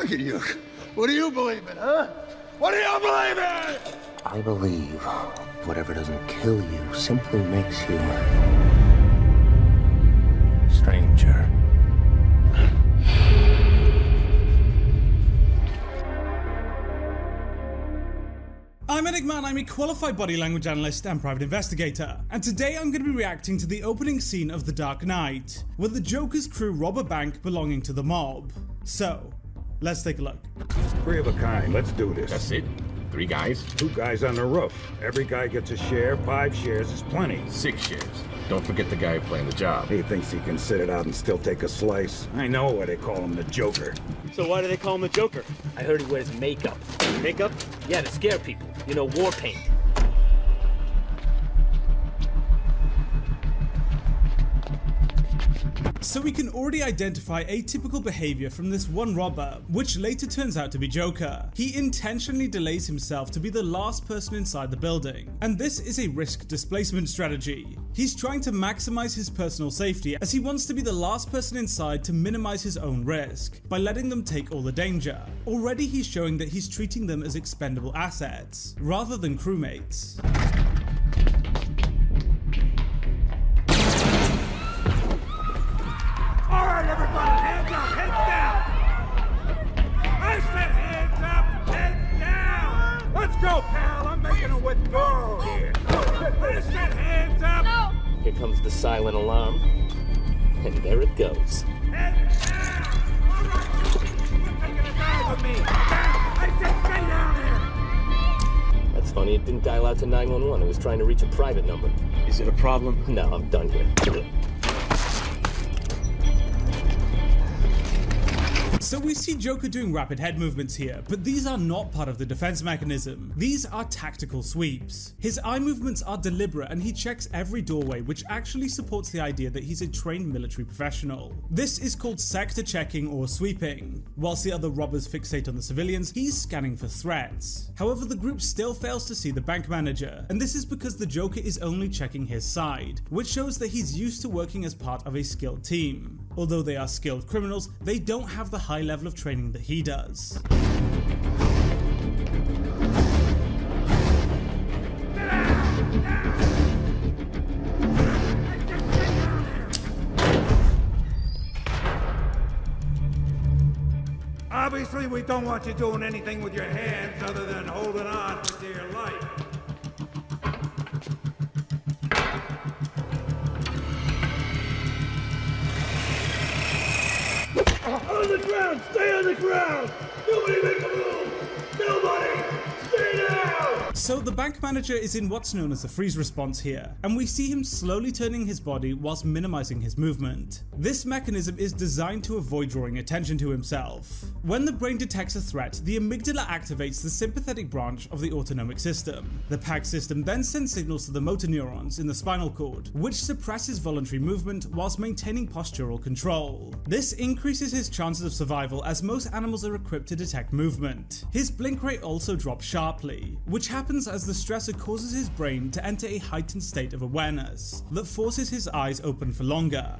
Look at you. What do you believe in, huh? What do you believe in? I believe whatever doesn't kill you simply makes you stranger. I'm Enigma and I'm a qualified body language analyst and private investigator, and today I'm going to be reacting to the opening scene of The Dark Knight, where the Joker's crew rob a bank belonging to the mob. So, let's take a look. 3 of a kind, let's do this. That's it? 3 guys? 2 guys on the roof. Every guy gets a share, 5 shares is plenty. 6 shares. Don't forget the guy playing the job. He thinks he can sit it out and still take a slice. I know why they call him the Joker. So why do they call him the Joker? I heard he wears makeup. Makeup? Yeah, to scare people. You know, war paint. So we can already identify atypical behavior from this one robber, which later turns out to be Joker. He intentionally delays himself to be the last person inside the building, and this is a risk displacement strategy. He's trying to maximize his personal safety as he wants to be the last person inside to minimize his own risk, by letting them take all the danger. Already he's showing that he's treating them as expendable assets, rather than crewmates. All right, everybody, hands up, heads down! I said hands up, heads down! Let's go, pal, I'm making a withdrawal here. I said hands up! No! Here comes the silent alarm. And there it goes. Heads down! All right, you're taking a dive with me! I said stay down here! That's funny, it didn't dial out to 911. It was trying to reach a private number. Is it a problem? No, I'm done here. So we see Joker doing rapid head movements here, but these are not part of the defense mechanism. These are tactical sweeps. His eye movements are deliberate and he checks every doorway, which actually supports the idea that he's a trained military professional. This is called sector checking or sweeping. Whilst the other robbers fixate on the civilians, he's scanning for threats. However, the group still fails to see the bank manager, and this is because the Joker is only checking his side, which shows that he's used to working as part of a skilled team. Although they are skilled criminals, they don't have the high level of training that he does. Obviously, we don't want you doing anything with your hands other than holding on for dear life. On the ground! Stay on the ground! Nobody make a move! Nobody! Stay down! So the bank manager is in what's known as the freeze response here, and we see him slowly turning his body whilst minimizing his movement. This mechanism is designed to avoid drawing attention to himself. When the brain detects a threat, the amygdala activates the sympathetic branch of the autonomic system. The PAG system then sends signals to the motor neurons in the spinal cord, which suppresses voluntary movement whilst maintaining postural control. This increases his chances of survival as most animals are equipped to detect movement. His blink rate also drops sharply, which happens as the stressor causes his brain to enter a heightened state of awareness that forces his eyes open for longer.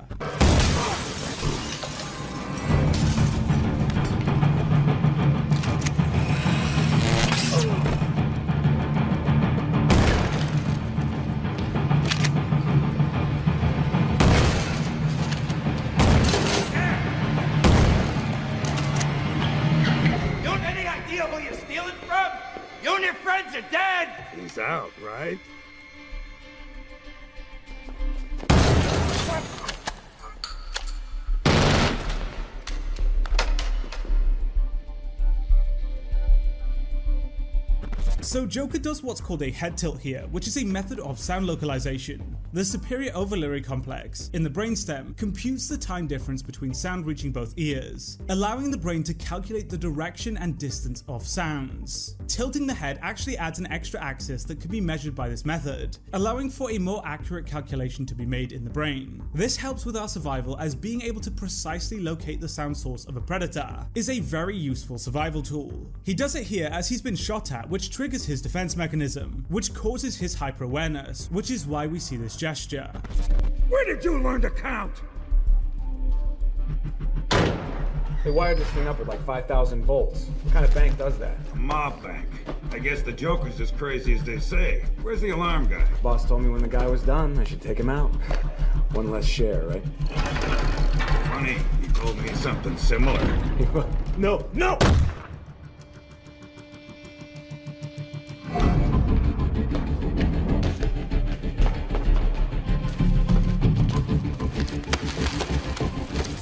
You and your friends are dead! He's out, right? So Joker does what's called a head tilt here, which is a method of sound localization. The superior ovulatory complex in the brainstem computes the time difference between sound reaching both ears, allowing the brain to calculate the direction and distance of sounds. Tilting the head actually adds an extra axis that can be measured by this method, allowing for a more accurate calculation to be made in the brain. This helps with our survival, as being able to precisely locate the sound source of a predator is a very useful survival tool. He does it here as he's been shot at, which triggers his defense mechanism, which causes his hyper-awareness, which is why we see this gesture. Where did you learn to count? They wired this thing up with like 5,000 volts. What kind of bank does that? A mob bank. I guess the Joker's as crazy as they say. Where's the alarm guy? Boss told me when the guy was done, I should take him out. One less share, right? Funny, he told me something similar. No, no!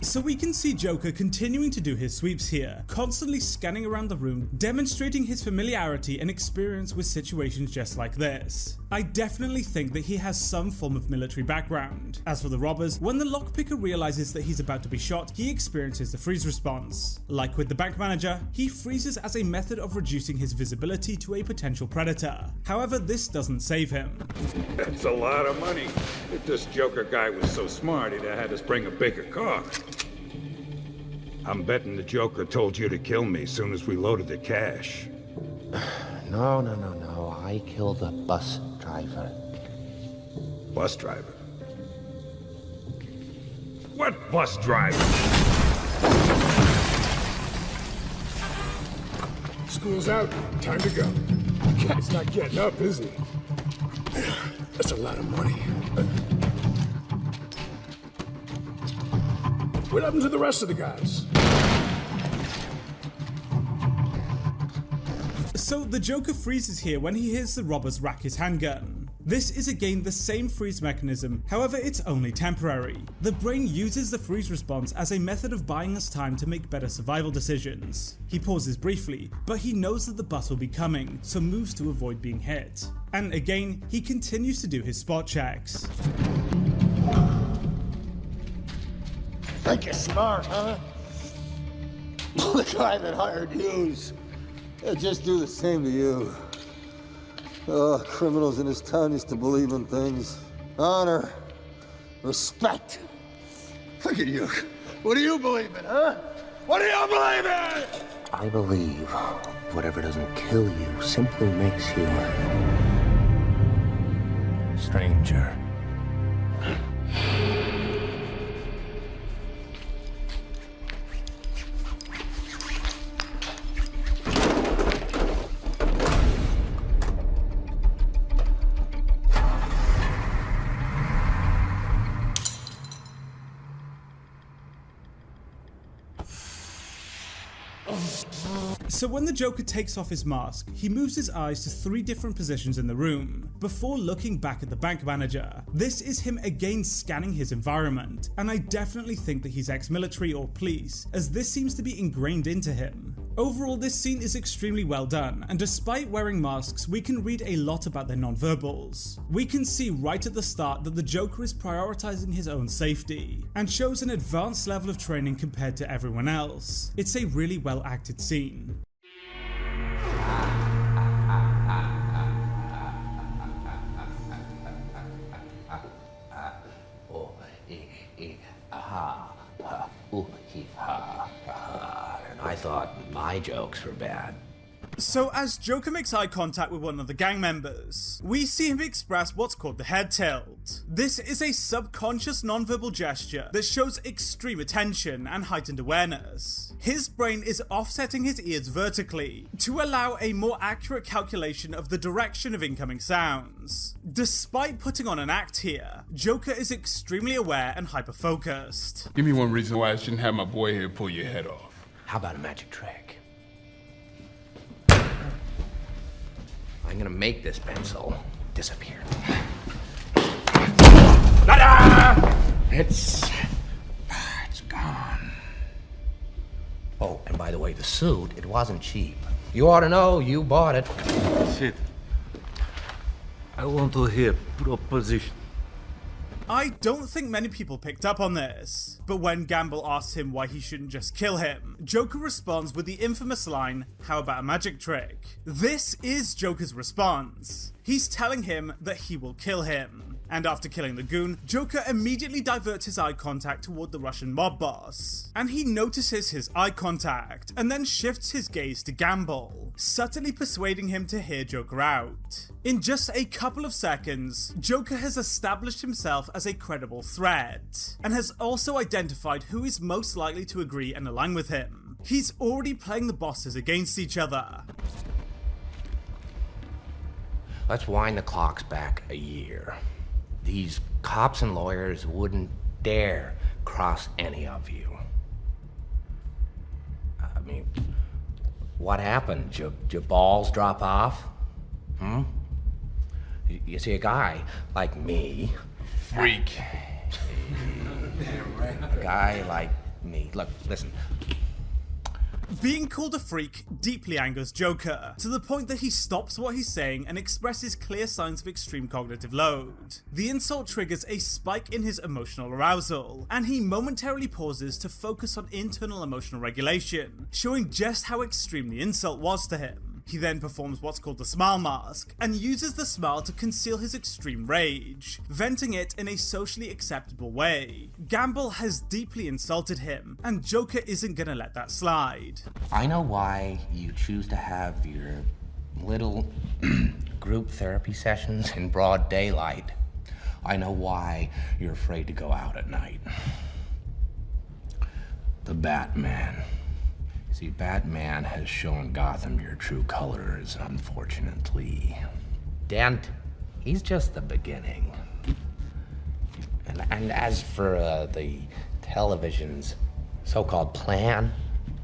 So we can see Joker continuing to do his sweeps here, constantly scanning around the room, demonstrating his familiarity and experience with situations just like this. I definitely think that he has some form of military background. As for the robbers, when the lockpicker realizes that he's about to be shot, he experiences the freeze response. Like with the bank manager, he freezes as a method of reducing his visibility to a potential predator. However, this doesn't save him. That's a lot of money. If this Joker guy was so smart, he'd have had us bring a bigger car. I'm betting the Joker told you to kill me as soon as we loaded the cash. No. I killed the bus driver. Bus driver? What bus driver? School's out. Time to go. Guy's not getting up, is he? That's a lot of money. What happened to the rest of the guys? So the Joker freezes here when he hears the robbers rack his handgun. This is again the same freeze mechanism, however it's only temporary. The brain uses the freeze response as a method of buying us time to make better survival decisions. He pauses briefly, but he knows that the bus will be coming, so moves to avoid being hit. And again, he continues to do his spot checks. Think you're smart, huh? The guy that hired yous. They'll just do the same to you. Oh, criminals in this town used to believe in things. Honor, respect. Look at you. What do you believe in, huh? What do you believe in? I believe whatever doesn't kill you simply makes you stranger. So when the Joker takes off his mask, he moves his eyes to 3 different positions in the room, before looking back at the bank manager. This is him again scanning his environment, and I definitely think that he's ex-military or police, as this seems to be ingrained into him. Overall, this scene is extremely well done, and despite wearing masks, we can read a lot about their nonverbals. We can see right at the start that the Joker is prioritizing his own safety, and shows an advanced level of training compared to everyone else. It's a really well acted scene. And I thought my jokes were bad. So as Joker makes eye contact with one of the gang members, we see him express what's called the head tilt. This is a subconscious nonverbal gesture that shows extreme attention and heightened awareness. His brain is offsetting his ears vertically to allow a more accurate calculation of the direction of incoming sounds. Despite putting on an act here, Joker is extremely aware and hyper-focused. Give me one reason why I shouldn't have my boy here pull your head off. How about a magic trick? I'm gonna make this pencil disappear. Ta-da! It's gone. Oh, and by the way, the suit, it wasn't cheap. You ought to know, you bought it. Shit. I want to hear proposition. I don't think many people picked up on this, but when Gamble asks him why he shouldn't just kill him, Joker responds with the infamous line, "How about a magic trick?" This is Joker's response. He's telling him that he will kill him. And after killing the goon, Joker immediately diverts his eye contact toward the Russian mob boss. And he notices his eye contact, and then shifts his gaze to Gamble, subtly persuading him to hear Joker out. In just a couple of seconds, Joker has established himself as a credible threat, and has also identified who is most likely to agree and align with him. He's already playing the bosses against each other. Let's wind the clocks back a year. These cops and lawyers wouldn't dare cross any of you. I mean, what happened? Your balls drop off? You see, a guy like me... Freak. A guy like me... Look, listen. Being called a freak deeply angers Joker, to the point that he stops what he's saying and expresses clear signs of extreme cognitive load. The insult triggers a spike in his emotional arousal, and he momentarily pauses to focus on internal emotional regulation, showing just how extreme the insult was to him. He then performs what's called the smile mask, and uses the smile to conceal his extreme rage, venting it in a socially acceptable way. Gamble has deeply insulted him, and Joker isn't gonna let that slide. I know why you choose to have your little group therapy sessions in broad daylight. I know why you're afraid to go out at night. The Batman. See, Batman has shown Gotham your true colors, unfortunately. Dent, he's just the beginning. And as for the television's so-called plan,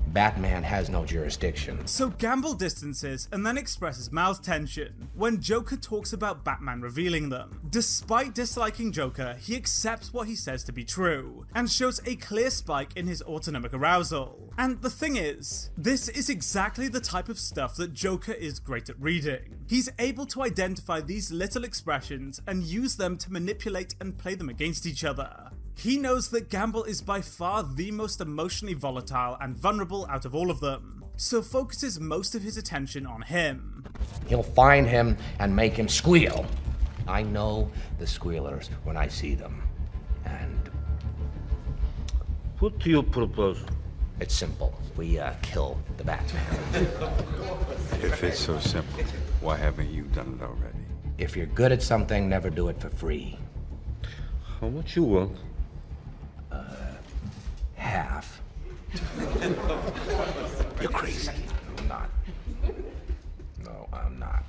Batman has no jurisdiction. So Gamble distances and then expresses mild tension when Joker talks about Batman revealing them. Despite disliking Joker, he accepts what he says to be true, and shows a clear spike in his autonomic arousal. And the thing is, this is exactly the type of stuff that Joker is great at reading. He's able to identify these little expressions and use them to manipulate and play them against each other. He knows that Gamble is by far the most emotionally volatile and vulnerable out of all of them, so focuses most of his attention on him. He'll find him and make him squeal. I know the squealers when I see them. And What do you propose? it's simple. We kill the Batman. If it's so simple, why haven't you done it already? If you're good at something, never do it for free. How much you want? Half. You're crazy. I'm not. No, I'm not.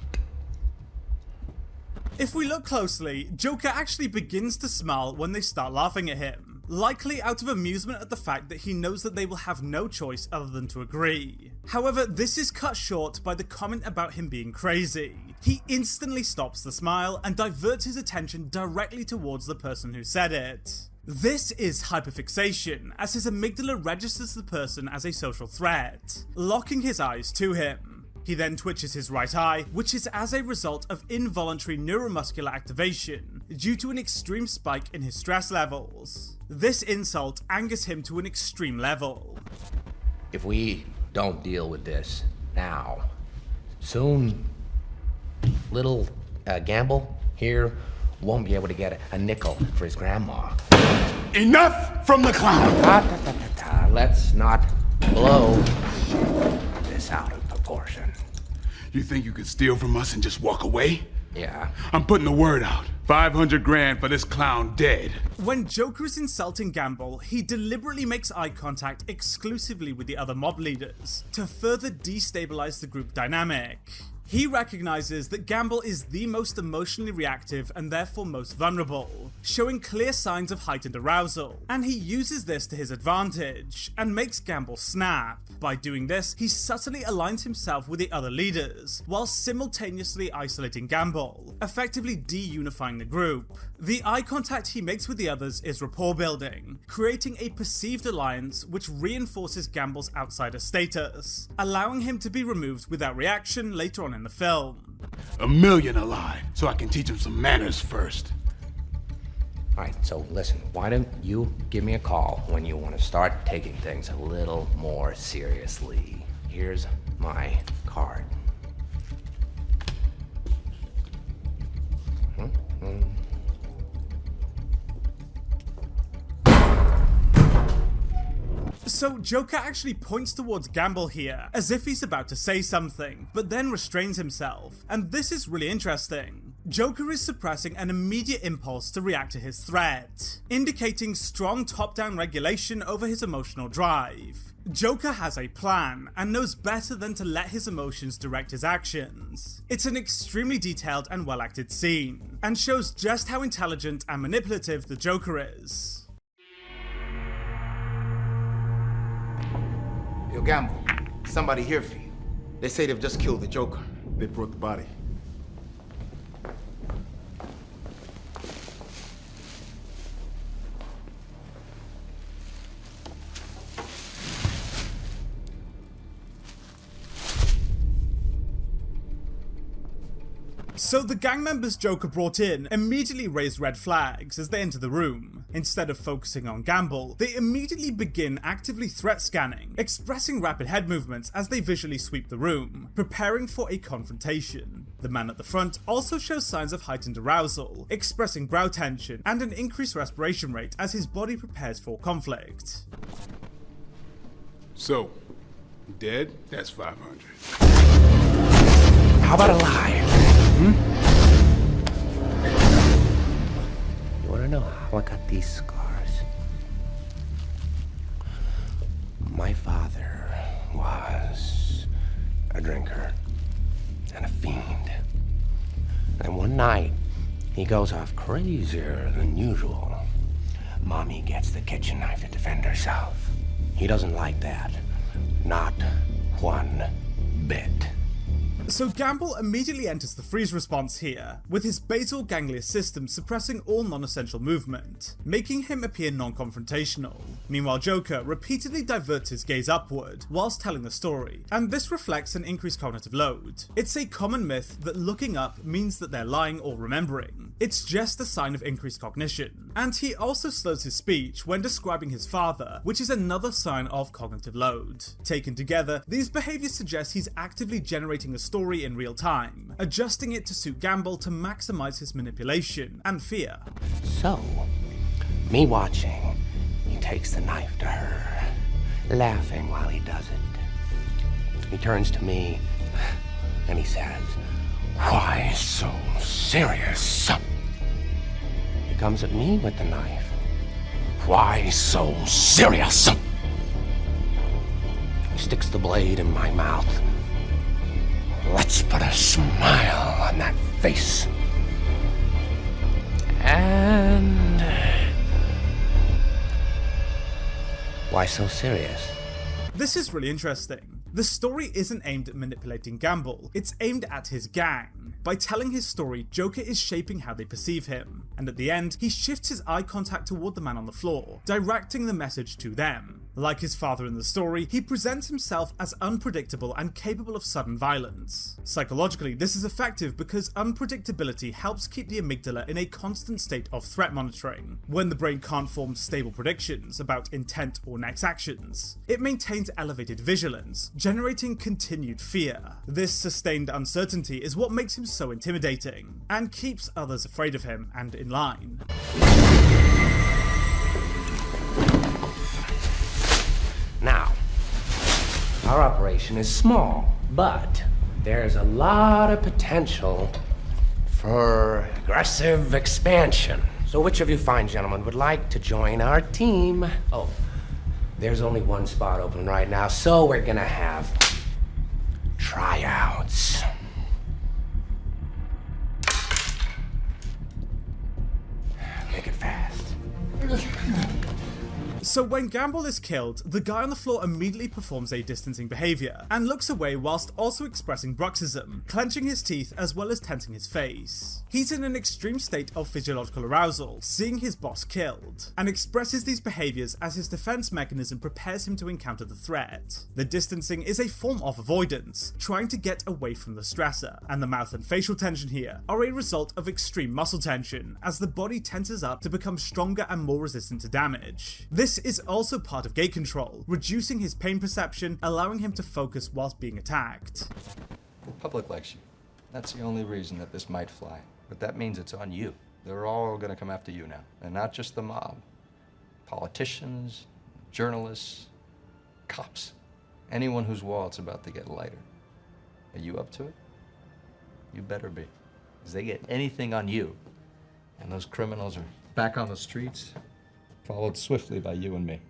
If we look closely, Joker actually begins to smile when they start laughing at him, likely out of amusement at the fact that he knows that they will have no choice other than to agree. However, this is cut short by the comment about him being crazy. He instantly stops the smile and diverts his attention directly towards the person who said it. This is hyperfixation, as his amygdala registers the person as a social threat, locking his eyes to him. He then twitches his right eye, which is as a result of involuntary neuromuscular activation due to an extreme spike in his stress levels. This insult angers him to an extreme level. If we don't deal with this now, soon little Gamble here won't be able to get a nickel for his grandma. Enough from the clown! Let's not blow this out of proportion. You think you could steal from us and just walk away? Yeah. I'm putting the word out. 500 grand for this clown dead. When Joker is insulting Gamble, he deliberately makes eye contact exclusively with the other mob leaders to further destabilize the group dynamic. He recognizes that Gamble is the most emotionally reactive and therefore most vulnerable, showing clear signs of heightened arousal, and he uses this to his advantage, and makes Gamble snap. By doing this, he subtly aligns himself with the other leaders, while simultaneously isolating Gamble, effectively de-unifying the group. The eye contact he makes with the others is rapport building, creating a perceived alliance which reinforces Gamble's outsider status, allowing him to be removed without reaction later on in the film. $1 million alive, so I can teach him some manners first. Alright, so listen, why don't you give me a call when you want to start taking things a little more seriously. Here's my card. So Joker actually points towards Gamble here, as if he's about to say something, but then restrains himself, and this is really interesting. Joker is suppressing an immediate impulse to react to his threat, indicating strong top-down regulation over his emotional drive. Joker has a plan, and knows better than to let his emotions direct his actions. It's an extremely detailed and well-acted scene, and shows just how intelligent and manipulative the Joker is. Yo, Gamble, somebody here for you. They say they've just killed the Joker. They brought the body. So the gang members Joker brought in immediately raise red flags as they enter the room. Instead of focusing on Gamble, they immediately begin actively threat scanning, expressing rapid head movements as they visually sweep the room, preparing for a confrontation. The man at the front also shows signs of heightened arousal, expressing brow tension and an increased respiration rate as his body prepares for conflict. So, dead? That's 500. How about alive? You wanna know how I got these scars? My father was a drinker and a fiend. And one night, he goes off crazier than usual. Mommy gets the kitchen knife to defend herself. He doesn't like that. Not one bit. So Gamble immediately enters the freeze response here, with his basal ganglia system suppressing all non-essential movement, making him appear non-confrontational. Meanwhile, Joker repeatedly diverts his gaze upward whilst telling the story, and this reflects an increased cognitive load. It's a common myth that looking up means that they're lying or remembering. It's just a sign of increased cognition. And he also slows his speech when describing his father, which is another sign of cognitive load. Taken together, these behaviors suggest he's actively generating a story in real time, adjusting it to suit Gamble to maximize his manipulation and fear. So, me watching, he takes the knife to her, laughing while he does it. He turns to me and he says, "Why so serious?" He comes at me with the knife. "Why so serious?" He sticks the blade in my mouth. "Let's put a smile on that face." And... why so serious? This is really interesting. The story isn't aimed at manipulating Gamble, it's aimed at his gang. By telling his story, Joker is shaping how they perceive him, and at the end, he shifts his eye contact toward the man on the floor, directing the message to them. Like his father in the story, he presents himself as unpredictable and capable of sudden violence. Psychologically, this is effective because unpredictability helps keep the amygdala in a constant state of threat monitoring. When the brain can't form stable predictions about intent or next actions, it maintains elevated vigilance, generating continued fear. This sustained uncertainty is what makes him so intimidating, and keeps others afraid of him and in line. Now, our operation is small, but there's a lot of potential for aggressive expansion. So which of you fine gentlemen would like to join our team? Oh, there's only one spot open right now, so we're gonna have tryouts. Make it fast. So when Gamble is killed, the guy on the floor immediately performs a distancing behavior, and looks away whilst also expressing bruxism, clenching his teeth as well as tensing his face. He's in an extreme state of physiological arousal, seeing his boss killed, and expresses these behaviors as his defense mechanism prepares him to encounter the threat. The distancing is a form of avoidance, trying to get away from the stressor, and the mouth and facial tension here are a result of extreme muscle tension, as the body tenses up to become stronger and more resistant to damage. This is also part of gate control, reducing his pain perception, allowing him to focus whilst being attacked. Public likes you. That's the only reason that this might fly. But that means it's on you. They're all gonna come after you now. And not just the mob. Politicians, journalists, cops. Anyone whose wallet's about to get lighter. Are you up to it? You better be. Because they get anything on you, and those criminals are back on the streets, followed swiftly by you and me.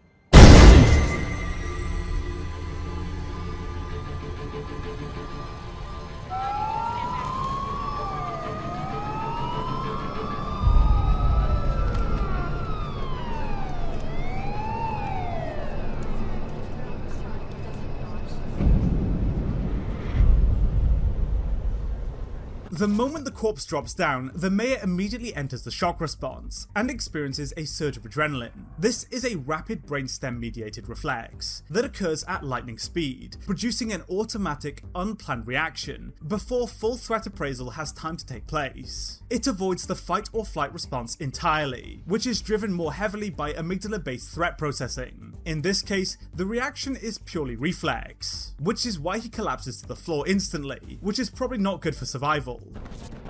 The moment the corpse drops down, the mayor immediately enters the shock response and experiences a surge of adrenaline. This is a rapid brainstem mediated reflex that occurs at lightning speed, producing an automatic, unplanned reaction before full threat appraisal has time to take place. It avoids the fight or flight response entirely, which is driven more heavily by amygdala-based threat processing. In this case, the reaction is purely reflex, which is why he collapses to the floor instantly, which is probably not good for survival.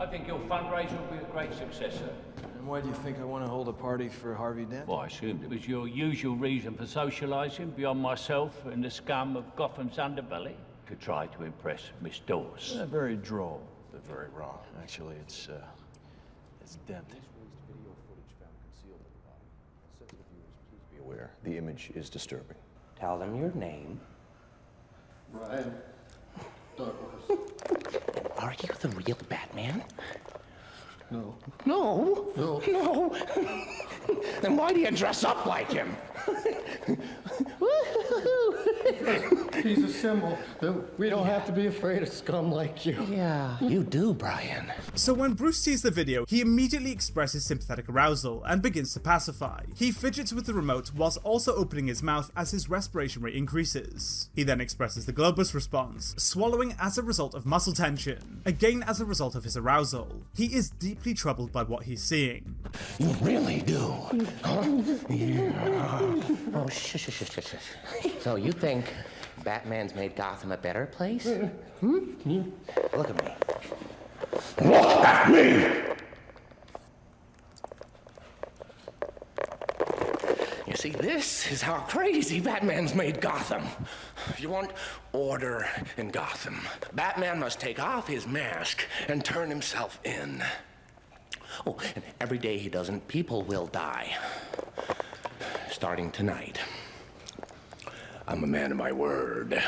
I think your fundraiser will be a great success, sir. And why do you think I want to hold a party for Harvey Dent? Well, I assumed it was your usual reason for socialising beyond myself and the scum of Gotham's underbelly to try to impress Miss Dawes. Very droll, but very wrong. Actually, it's Dent. Video footage found concealed at the bottom. Sensitive viewers, please be aware. The image is disturbing. Tell them your name. Brian. Are you the real Batman? No. No? No. No. Then why do you dress up like him? He's a symbol. We don't have to be afraid of scum like you. Yeah, you do, Brian. So when Bruce sees the video, he immediately expresses sympathetic arousal and begins to pacify. He fidgets with the remote whilst also opening his mouth as his respiration rate increases. He then expresses the globus response, swallowing as a result of muscle tension, again as a result of his arousal. He is deeply troubled by what he's seeing. You really do, huh? Yeah. Oh, shush. So you think Batman's made Gotham a better place? Look at me. Look at me! You see, this is how crazy Batman's made Gotham. If you want order in Gotham, Batman must take off his mask and turn himself in. Oh, and every day he doesn't, people will die. Starting tonight. I'm a man of my word.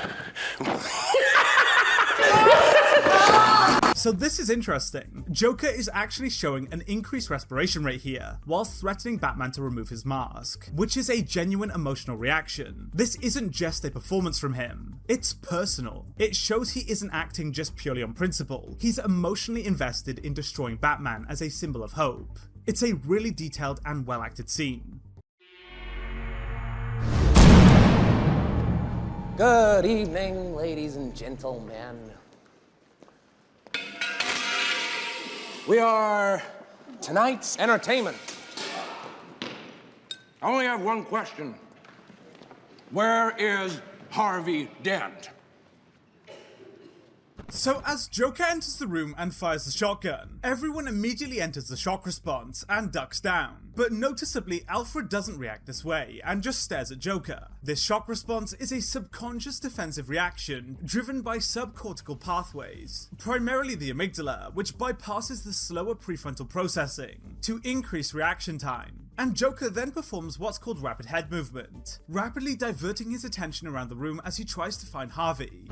So this is interesting. Joker is actually showing an increased respiration rate here, whilst threatening Batman to remove his mask, which is a genuine emotional reaction. This isn't just a performance from him. It's personal. It shows he isn't acting just purely on principle. He's emotionally invested in destroying Batman as a symbol of hope. It's a really detailed and well-acted scene. Good evening, ladies and gentlemen. We are tonight's entertainment. I only have one question. Where is Harvey Dent? So as Joker enters the room and fires the shotgun, everyone immediately enters the shock response and ducks down. But noticeably, Alfred doesn't react this way and just stares at Joker. This shock response is a subconscious defensive reaction driven by subcortical pathways, primarily the amygdala, which bypasses the slower prefrontal processing to increase reaction time. And Joker then performs what's called rapid head movement, rapidly diverting his attention around the room as he tries to find Harvey.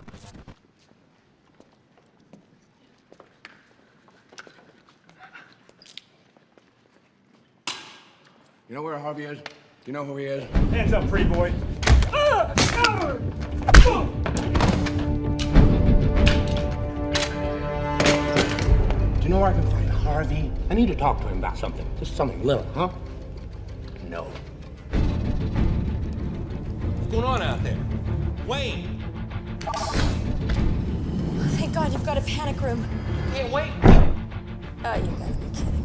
You know where Harvey is? You know who he is? Hands up, pretty boy. Do you know where I can find Harvey? I need to talk to him about something. Just something little, huh? No. What's going on out there? Wayne! Thank God you've got a panic room. Hey, wait! Oh, you gotta be kidding me.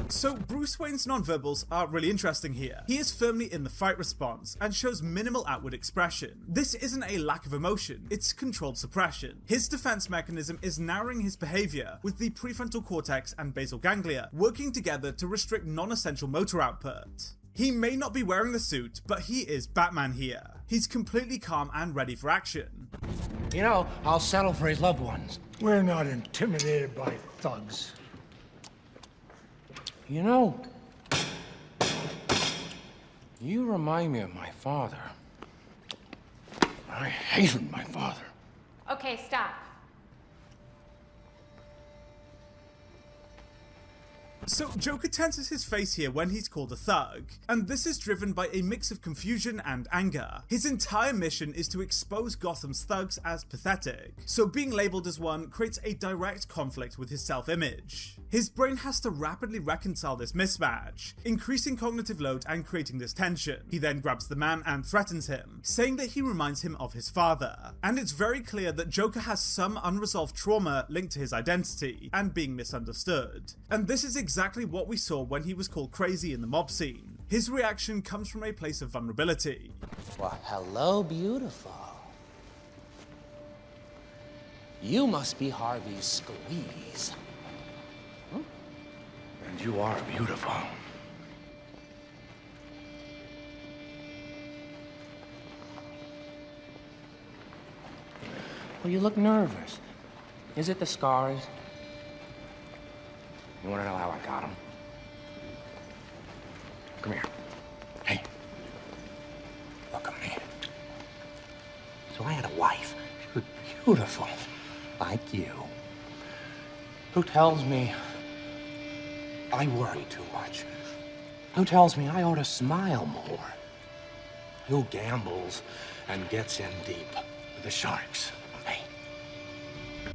So Bruce Wayne's nonverbals are really interesting here. He is firmly in the fight response and shows minimal outward expression. This isn't a lack of emotion, it's controlled suppression. His defense mechanism is narrowing his behavior, with the prefrontal cortex and basal ganglia working together to restrict non-essential motor output. He may not be wearing the suit, but he is Batman here. He's completely calm and ready for action. You know, I'll settle for his loved ones. We're not intimidated by thugs. You know, you remind me of my father. I hated my father. Okay, stop. So Joker tenses his face here when he's called a thug, and this is driven by a mix of confusion and anger. His entire mission is to expose Gotham's thugs as pathetic, so being labeled as one creates a direct conflict with his self-image. His brain has to rapidly reconcile this mismatch, increasing cognitive load and creating this tension. He then grabs the man and threatens him, saying that he reminds him of his father. And it's very clear that Joker has some unresolved trauma linked to his identity and being misunderstood. And this is exactly what we saw when he was called crazy in the mob scene. His reaction comes from a place of vulnerability. Well, hello, beautiful. You must be Harvey's squeeze. And you are beautiful. Well, you look nervous. Is it the scars? You want to know how I got them? Come here. Hey. Look at me. So I had a wife, beautiful, like you, who tells me I worry too much, who tells me I ought to smile more, who gambles and gets in deep with the sharks.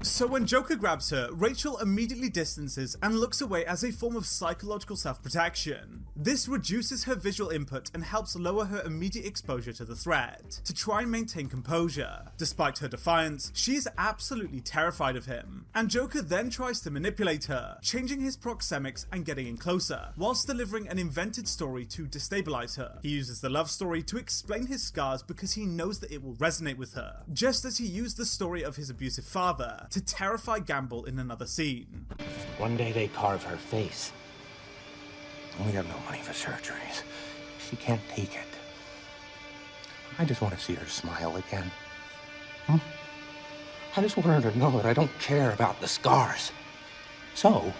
So when Joker grabs her, Rachel immediately distances and looks away as a form of psychological self-protection. This reduces her visual input and helps lower her immediate exposure to the threat, to try and maintain composure. Despite her defiance, she is absolutely terrified of him, and Joker then tries to manipulate her, changing his proxemics and getting in closer, whilst delivering an invented story to destabilize her. He uses the love story to explain his scars because he knows that it will resonate with her, just as he used the story of his abusive father to terrify Gamble in another scene. One day they carve her face. We have no money for surgeries. She can't take it. I just want to see her smile again. I just want her to know that I don't care about the scars. So,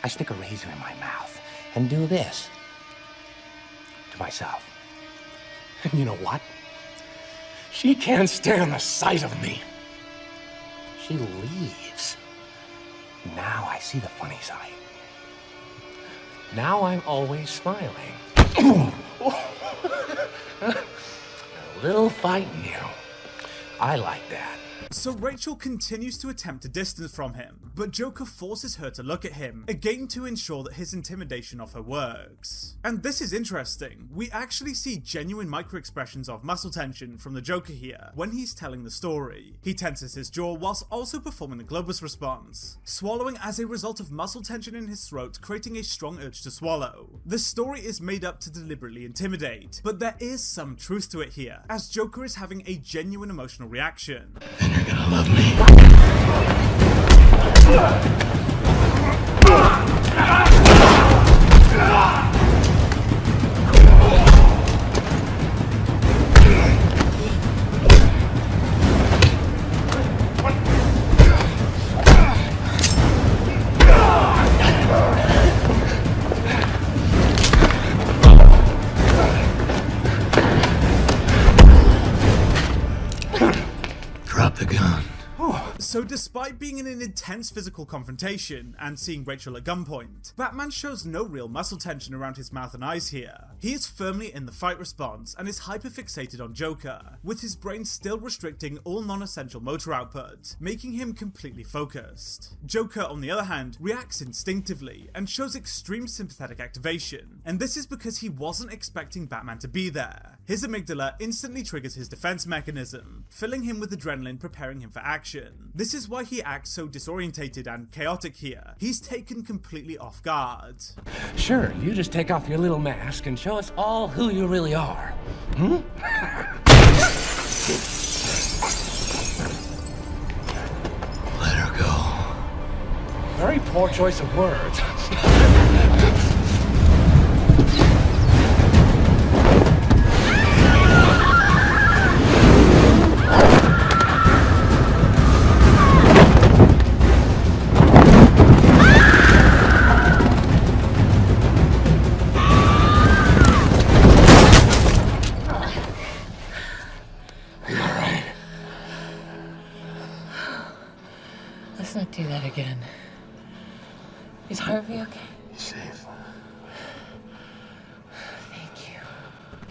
I stick a razor in my mouth and do this to myself. And you know what? She can't stand the sight of me. She leaves. Now I see the funny side. Now I'm always smiling. A little fight in you. I like that. So Rachel continues to attempt to distance from him, but Joker forces her to look at him, again to ensure that his intimidation of her works. And this is interesting. We actually see genuine micro-expressions of muscle tension from the Joker here when he's telling the story. He tenses his jaw whilst also performing the Globus response, swallowing as a result of muscle tension in his throat, creating a strong urge to swallow. The story is made up to deliberately intimidate, but there is some truth to it here, as Joker is having a genuine emotional reaction. You're gonna love me. Drop the gun. So despite being in an intense physical confrontation and seeing Rachel at gunpoint, Batman shows no real muscle tension around his mouth and eyes here. He is firmly in the fight response and is hyperfixated on Joker, with his brain still restricting all non-essential motor output, making him completely focused. Joker, on the other hand, reacts instinctively and shows extreme sympathetic activation, and this is because he wasn't expecting Batman to be there. His amygdala instantly triggers his defense mechanism, filling him with adrenaline, preparing him for action. This is why he acts so disorientated and chaotic here. He's taken completely off guard. Sure, you just take off your little mask and show us all who you really are. Let her go. Very poor choice of words. Let's not do that again. Is Harvey okay? He's safe.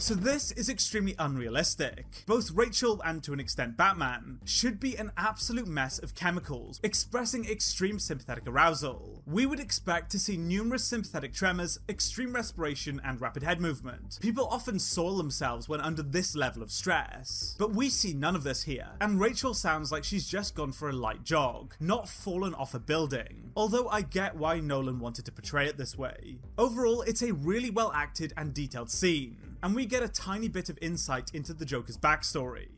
So this is extremely unrealistic. Both Rachel and to an extent Batman should be an absolute mess of chemicals expressing extreme sympathetic arousal. We would expect to see numerous sympathetic tremors, extreme respiration and rapid head movement. People often soil themselves when under this level of stress. But we see none of this here, and Rachel sounds like she's just gone for a light jog, not fallen off a building. Although I get why Nolan wanted to portray it this way. Overall, it's a really well acted and detailed scene, and we get a tiny bit of insight into the Joker's backstory.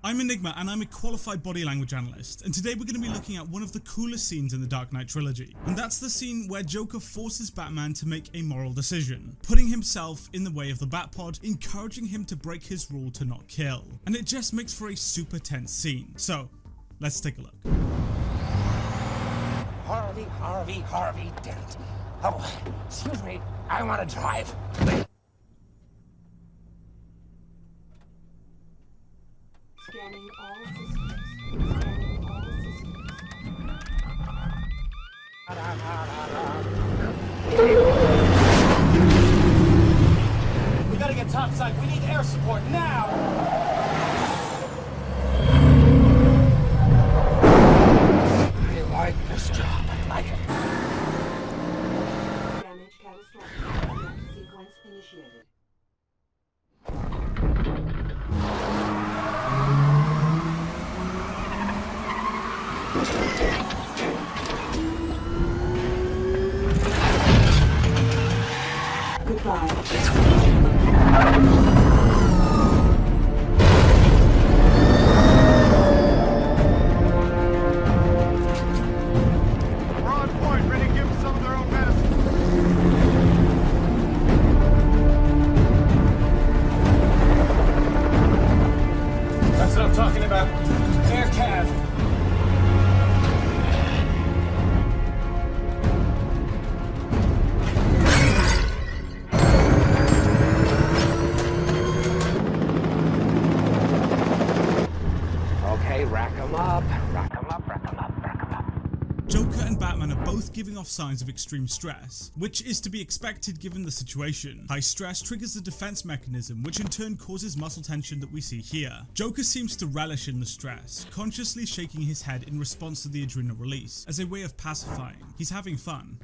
I'm Enigma and I'm a qualified body language analyst, and today we're going to be looking at one of the coolest scenes in the Dark Knight trilogy, and that's the scene where Joker forces Batman to make a moral decision, putting himself in the way of the Batpod, encouraging him to break his rule to not kill, and it just makes for a super tense scene. So let's take a look. Harvey Dent. Oh, excuse me, I want to drive. Scanning all systems. Scanning all systems. We gotta get topside. We need air support now! I like this job. I like it. Damage catastrophic. Eject sequence initiated. Goodbye. We're on point, ready to give them some of their own medicine. That's what I'm talking about. Air cav. Joker and Batman are both giving off signs of extreme stress, which is to be expected given the situation. High stress triggers the defense mechanism, which in turn causes muscle tension that we see here. Joker seems to relish in the stress, consciously shaking his head in response to the adrenal release, as a way of pacifying. He's having fun.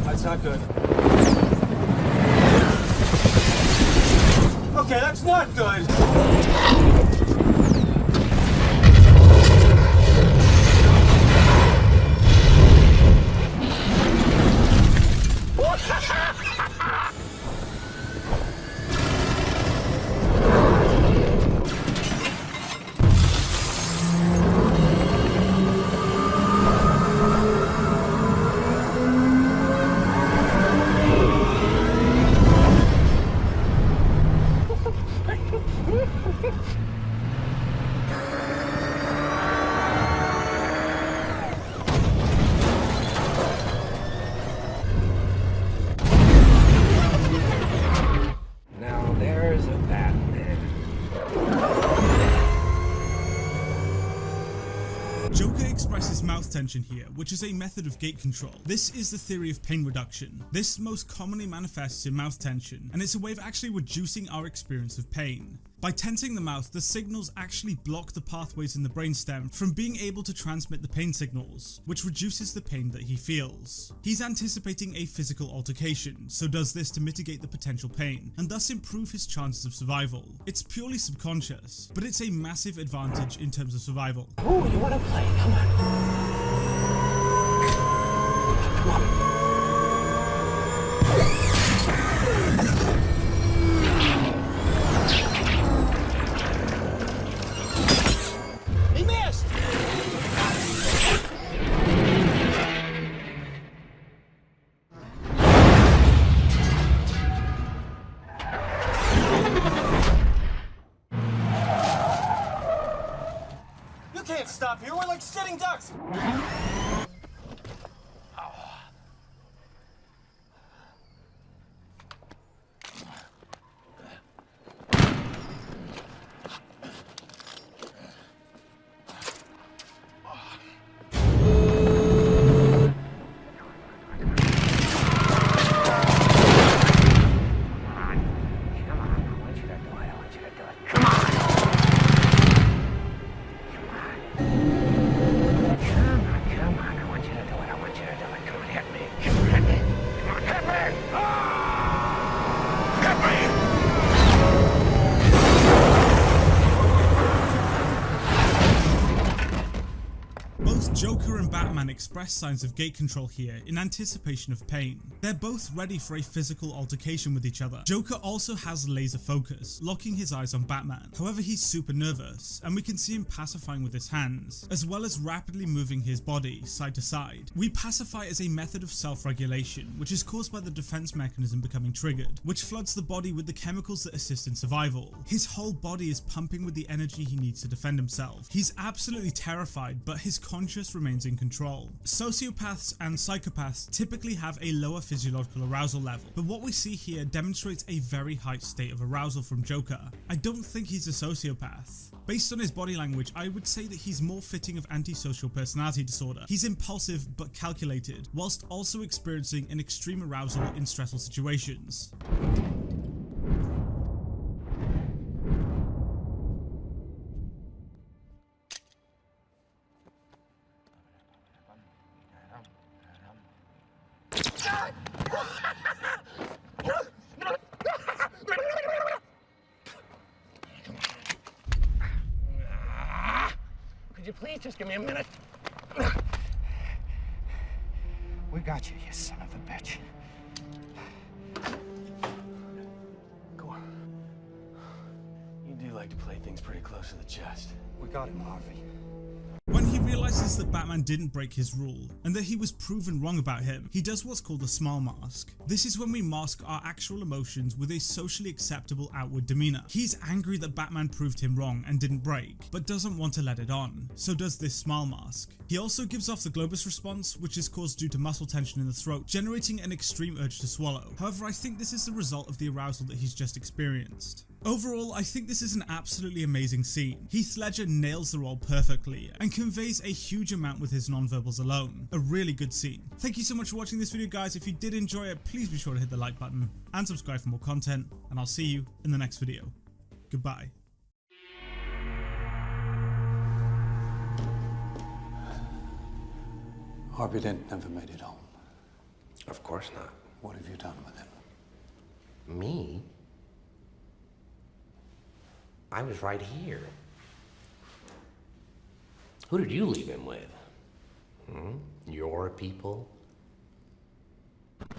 That's not good. Okay, that's not good. Now there's a Batman. Joker expresses mouth tension here, which is a method of gate control. This is the theory of pain reduction. This most commonly manifests in mouth tension, and it's a way of actually reducing our experience of pain. By tensing the mouth, the signals actually block the pathways in the brainstem from being able to transmit the pain signals, which reduces the pain that he feels. He's anticipating a physical altercation, so does this to mitigate the potential pain, and thus improve his chances of survival. It's purely subconscious, but it's a massive advantage in terms of survival. Oh, you want to play? Come on. Come on. He missed! You can't stop here. We're like sitting ducks. Both Joker and Batman express signs of gate control here in anticipation of pain. They're both ready for a physical altercation with each other. Joker also has laser focus, locking his eyes on Batman. However, he's super nervous, and we can see him pacifying with his hands, as well as rapidly moving his body side to side. We pacify as a method of self-regulation, which is caused by the defense mechanism becoming triggered, which floods the body with the chemicals that assist in survival. His whole body is pumping with the energy he needs to defend himself. He's absolutely terrified, but his conscious remains in control. Sociopaths and psychopaths typically have a lower physiological arousal level, but what we see here demonstrates a very high state of arousal from Joker. I don't think he's a sociopath. Based on his body language, I would say that he's more fitting of antisocial personality disorder. He's impulsive but calculated, whilst also experiencing an extreme arousal in stressful situations. Could you please just give me a minute? We got you, you son of a bitch. Go on. You do like to play things pretty close to the chest. We got him, Harvey. When he realizes that Batman didn't break his rule, and that he was proven wrong about him, he does what's called a smile mask. This is when we mask our actual emotions with a socially acceptable outward demeanor. He's angry that Batman proved him wrong and didn't break, but doesn't want to let it on, so does this smile mask. He also gives off the globus response, which is caused due to muscle tension in the throat, generating an extreme urge to swallow. However, I think this is the result of the arousal that he's just experienced. Overall, I think this is an absolutely amazing scene. Heath Ledger nails the role perfectly and conveys a huge amount with his non-verbals alone. A really good scene. Thank you so much for watching this video, guys. If you did enjoy it, please be sure to hit the like button and subscribe for more content, and I'll see you in the next video. Goodbye. Harvey Dent never made it home. Of course not. What have you done with him? Me? I was right here. Who did you leave him with? Your people?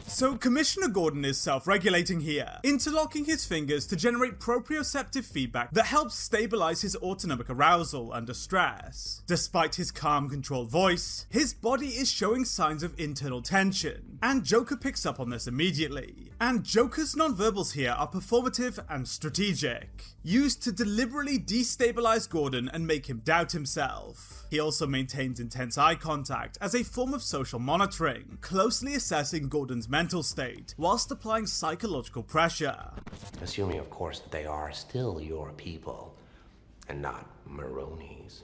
So Commissioner Gordon is self-regulating here, interlocking his fingers to generate proprioceptive feedback that helps stabilize his autonomic arousal under stress. Despite his calm, controlled voice, his body is showing signs of internal tension, and Joker picks up on this immediately. And Joker's nonverbals here are performative and strategic, used to deliberately destabilize Gordon and make him doubt himself. He also maintains intense eye contact as a form of social monitoring, closely assessing Gordon's mental state, whilst applying psychological pressure. Assuming, of course, that they are still your people, and not Maroni's.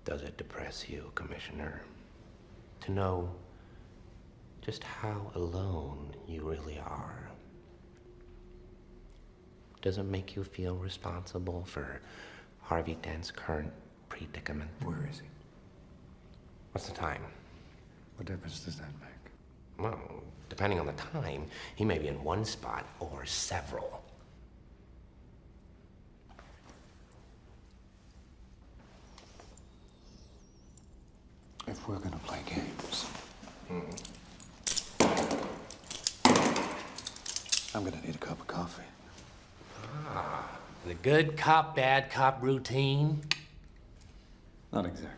Does it depress you, Commissioner, to know just how alone you really are? Does it make you feel responsible for Harvey Dent's current predicament? Where is he? What's the time? What difference does that make? Well, depending on the time, he may be in one spot or several. If we're gonna play games, I'm gonna need a cup of coffee. Ah, the good cop, bad cop routine? Not exactly.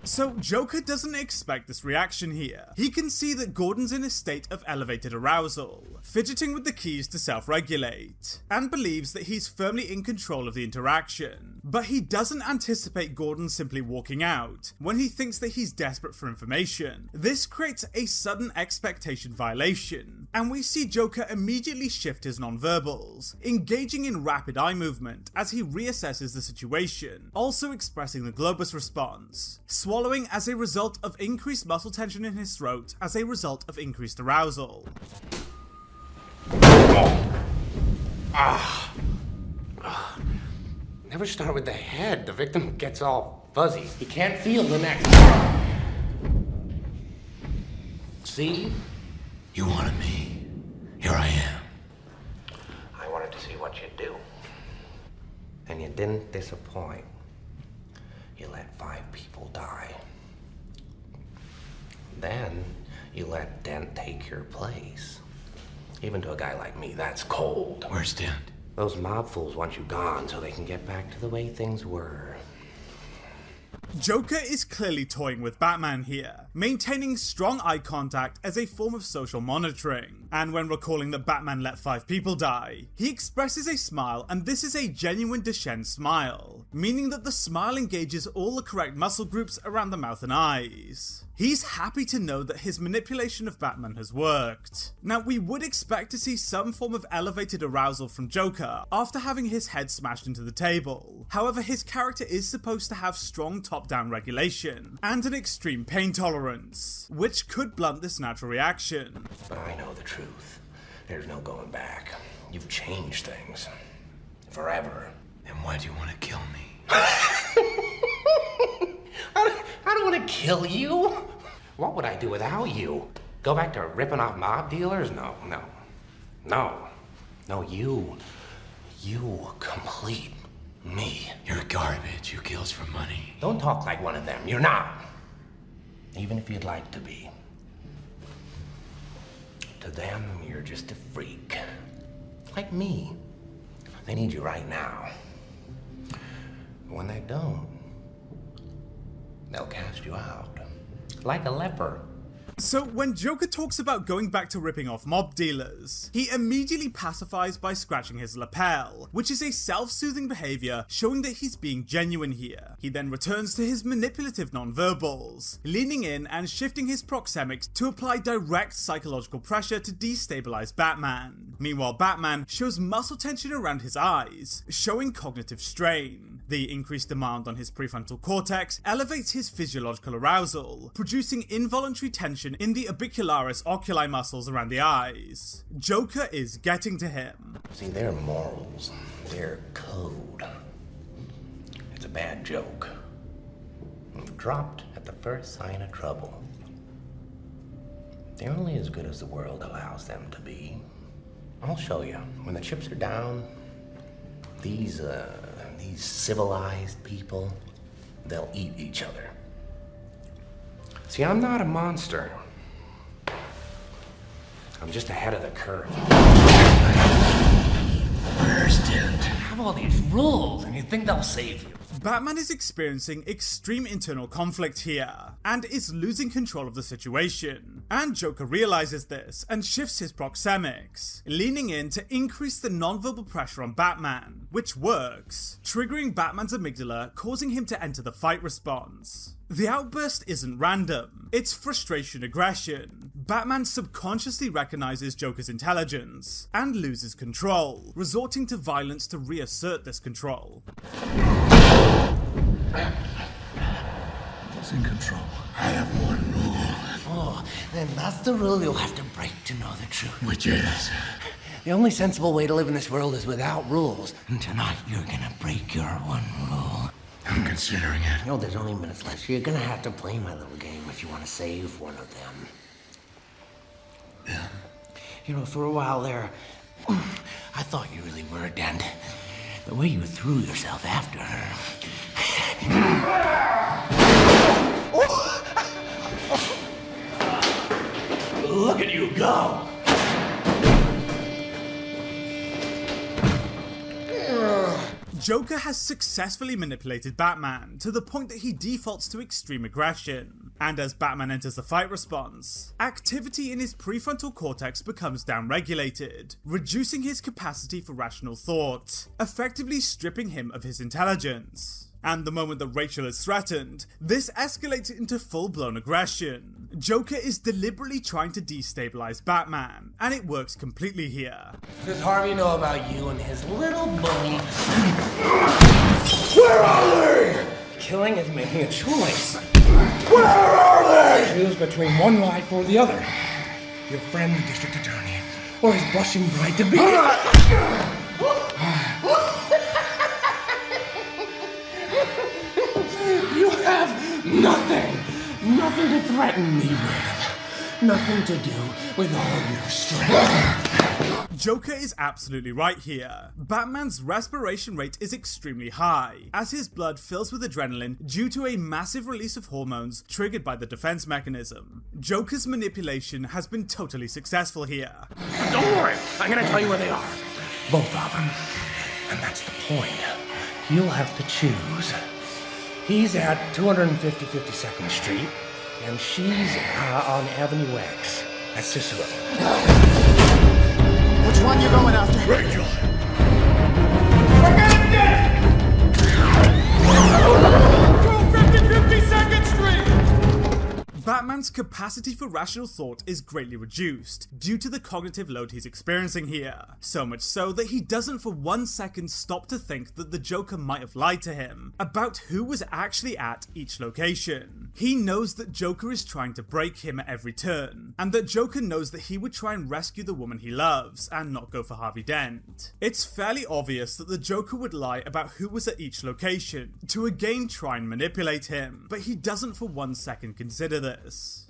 So Joker doesn't expect this reaction here. He can see that Gordon's in a state of elevated arousal, fidgeting with the keys to self-regulate, and believes that he's firmly in control of the interaction. But he doesn't anticipate Gordon simply walking out when he thinks that he's desperate for information. This creates a sudden expectation violation, and we see Joker immediately shift his nonverbals, engaging in rapid eye movement as he reassesses the situation, also expressing the Globus response, swallowing as a result of increased muscle tension in his throat as a result of increased arousal. Never start with the head. The victim gets all fuzzy. He can't feel the neck. See? You wanted me. Here I am. I wanted to see what you'd do. And you didn't disappoint. You let 5 people die. Then you let Dent take your place. Even to a guy like me, that's cold. Where's Dent? Those mob fools want you gone so they can get back to the way things were. Joker is clearly toying with Batman here, maintaining strong eye contact as a form of social monitoring, and when recalling that Batman let 5 people die, he expresses a smile, and this is a genuine Duchenne smile, meaning that the smile engages all the correct muscle groups around the mouth and eyes. He's happy to know that his manipulation of Batman has worked. Now, we would expect to see some form of elevated arousal from Joker after having his head smashed into the table. However, his character is supposed to have strong top-down regulation and an extreme pain tolerance, which could blunt this natural reaction. But I know the truth. There's no going back. You've changed things. Forever. Then why do you want to kill me? I don't want to kill you. What would I do without you? Go back to ripping off mob dealers? No. No, you complete me. You're garbage. You kills for money. Don't talk like one of them. You're not. Even if you'd like to be. To them, you're just a freak. Like me. They need you right now. But when they don't, they'll cast you out. Like a leper. So when Joker talks about going back to ripping off mob dealers, he immediately pacifies by scratching his lapel, which is a self-soothing behavior showing that he's being genuine here. He then returns to his manipulative nonverbals, leaning in and shifting his proxemics to apply direct psychological pressure to destabilize Batman. Meanwhile, Batman shows muscle tension around his eyes, showing cognitive strain. The increased demand on his prefrontal cortex elevates his physiological arousal, producing involuntary tension in the orbicularis oculi muscles around the eyes. Joker is getting to him. See, their morals, their code. It's a bad joke. Dropped at the first sign of trouble. They're only as good as the world allows them to be. I'll show you. When the chips are down, these civilized people, they'll eat each other. See, I'm not a monster. I'm just ahead of the curve. Where's Dent? I have all these rules, and you think they'll save you. Batman is experiencing extreme internal conflict here, and is losing control of the situation. And Joker realizes this, and shifts his proxemics, leaning in to increase the nonverbal pressure on Batman, which works, triggering Batman's amygdala, causing him to enter the fight response. The outburst isn't random, it's frustration aggression. Batman subconsciously recognizes Joker's intelligence, and loses control, resorting to violence to reassert this control. Who's in control? I have one rule. Oh, then that's the rule you'll have to break to know the truth. Which is? The only sensible way to live in this world is without rules. And tonight, you're gonna break your one rule. I'm considering it. No, there's only minutes left, so you're gonna have to play my little game if you want to save one of them. Yeah. You know, for a while there, I thought you really were a dent. The way you threw yourself after her. Look at you go! Joker has successfully manipulated Batman to the point that he defaults to extreme aggression. And as Batman enters the fight response, activity in his prefrontal cortex becomes downregulated, reducing his capacity for rational thought, effectively stripping him of his intelligence. And the moment that Rachel is threatened, this escalates into full-blown aggression. Joker is deliberately trying to destabilize Batman, and it works completely here. Does Harvey know about you and his little bully? Where are they? Killing is making a choice. Where are they? Choose between one life or the other. Your friend, the district attorney, or his blushing bride to be. You have nothing to threaten me with. Nothing to do with all your strength. Joker is absolutely right here. Batman's respiration rate is extremely high, as his blood fills with adrenaline due to a massive release of hormones triggered by the defense mechanism. Joker's manipulation has been totally successful here. Don't worry, I'm gonna tell you where they are. Both of them. And that's the point. You'll have to choose. He's at 250 52nd Street, and she's on Avenue X. That's just a Which one you going after? Rachel! We're getting dead! 250 52nd Street! Batman's capacity for rational thought is greatly reduced due to the cognitive load he's experiencing here. So much so that he doesn't for 1 second stop to think that the Joker might have lied to him about who was actually at each location. He knows that Joker is trying to break him at every turn, and that Joker knows that he would try and rescue the woman he loves and not go for Harvey Dent. It's fairly obvious that the Joker would lie about who was at each location to again try and manipulate him, but he doesn't for 1 second consider this.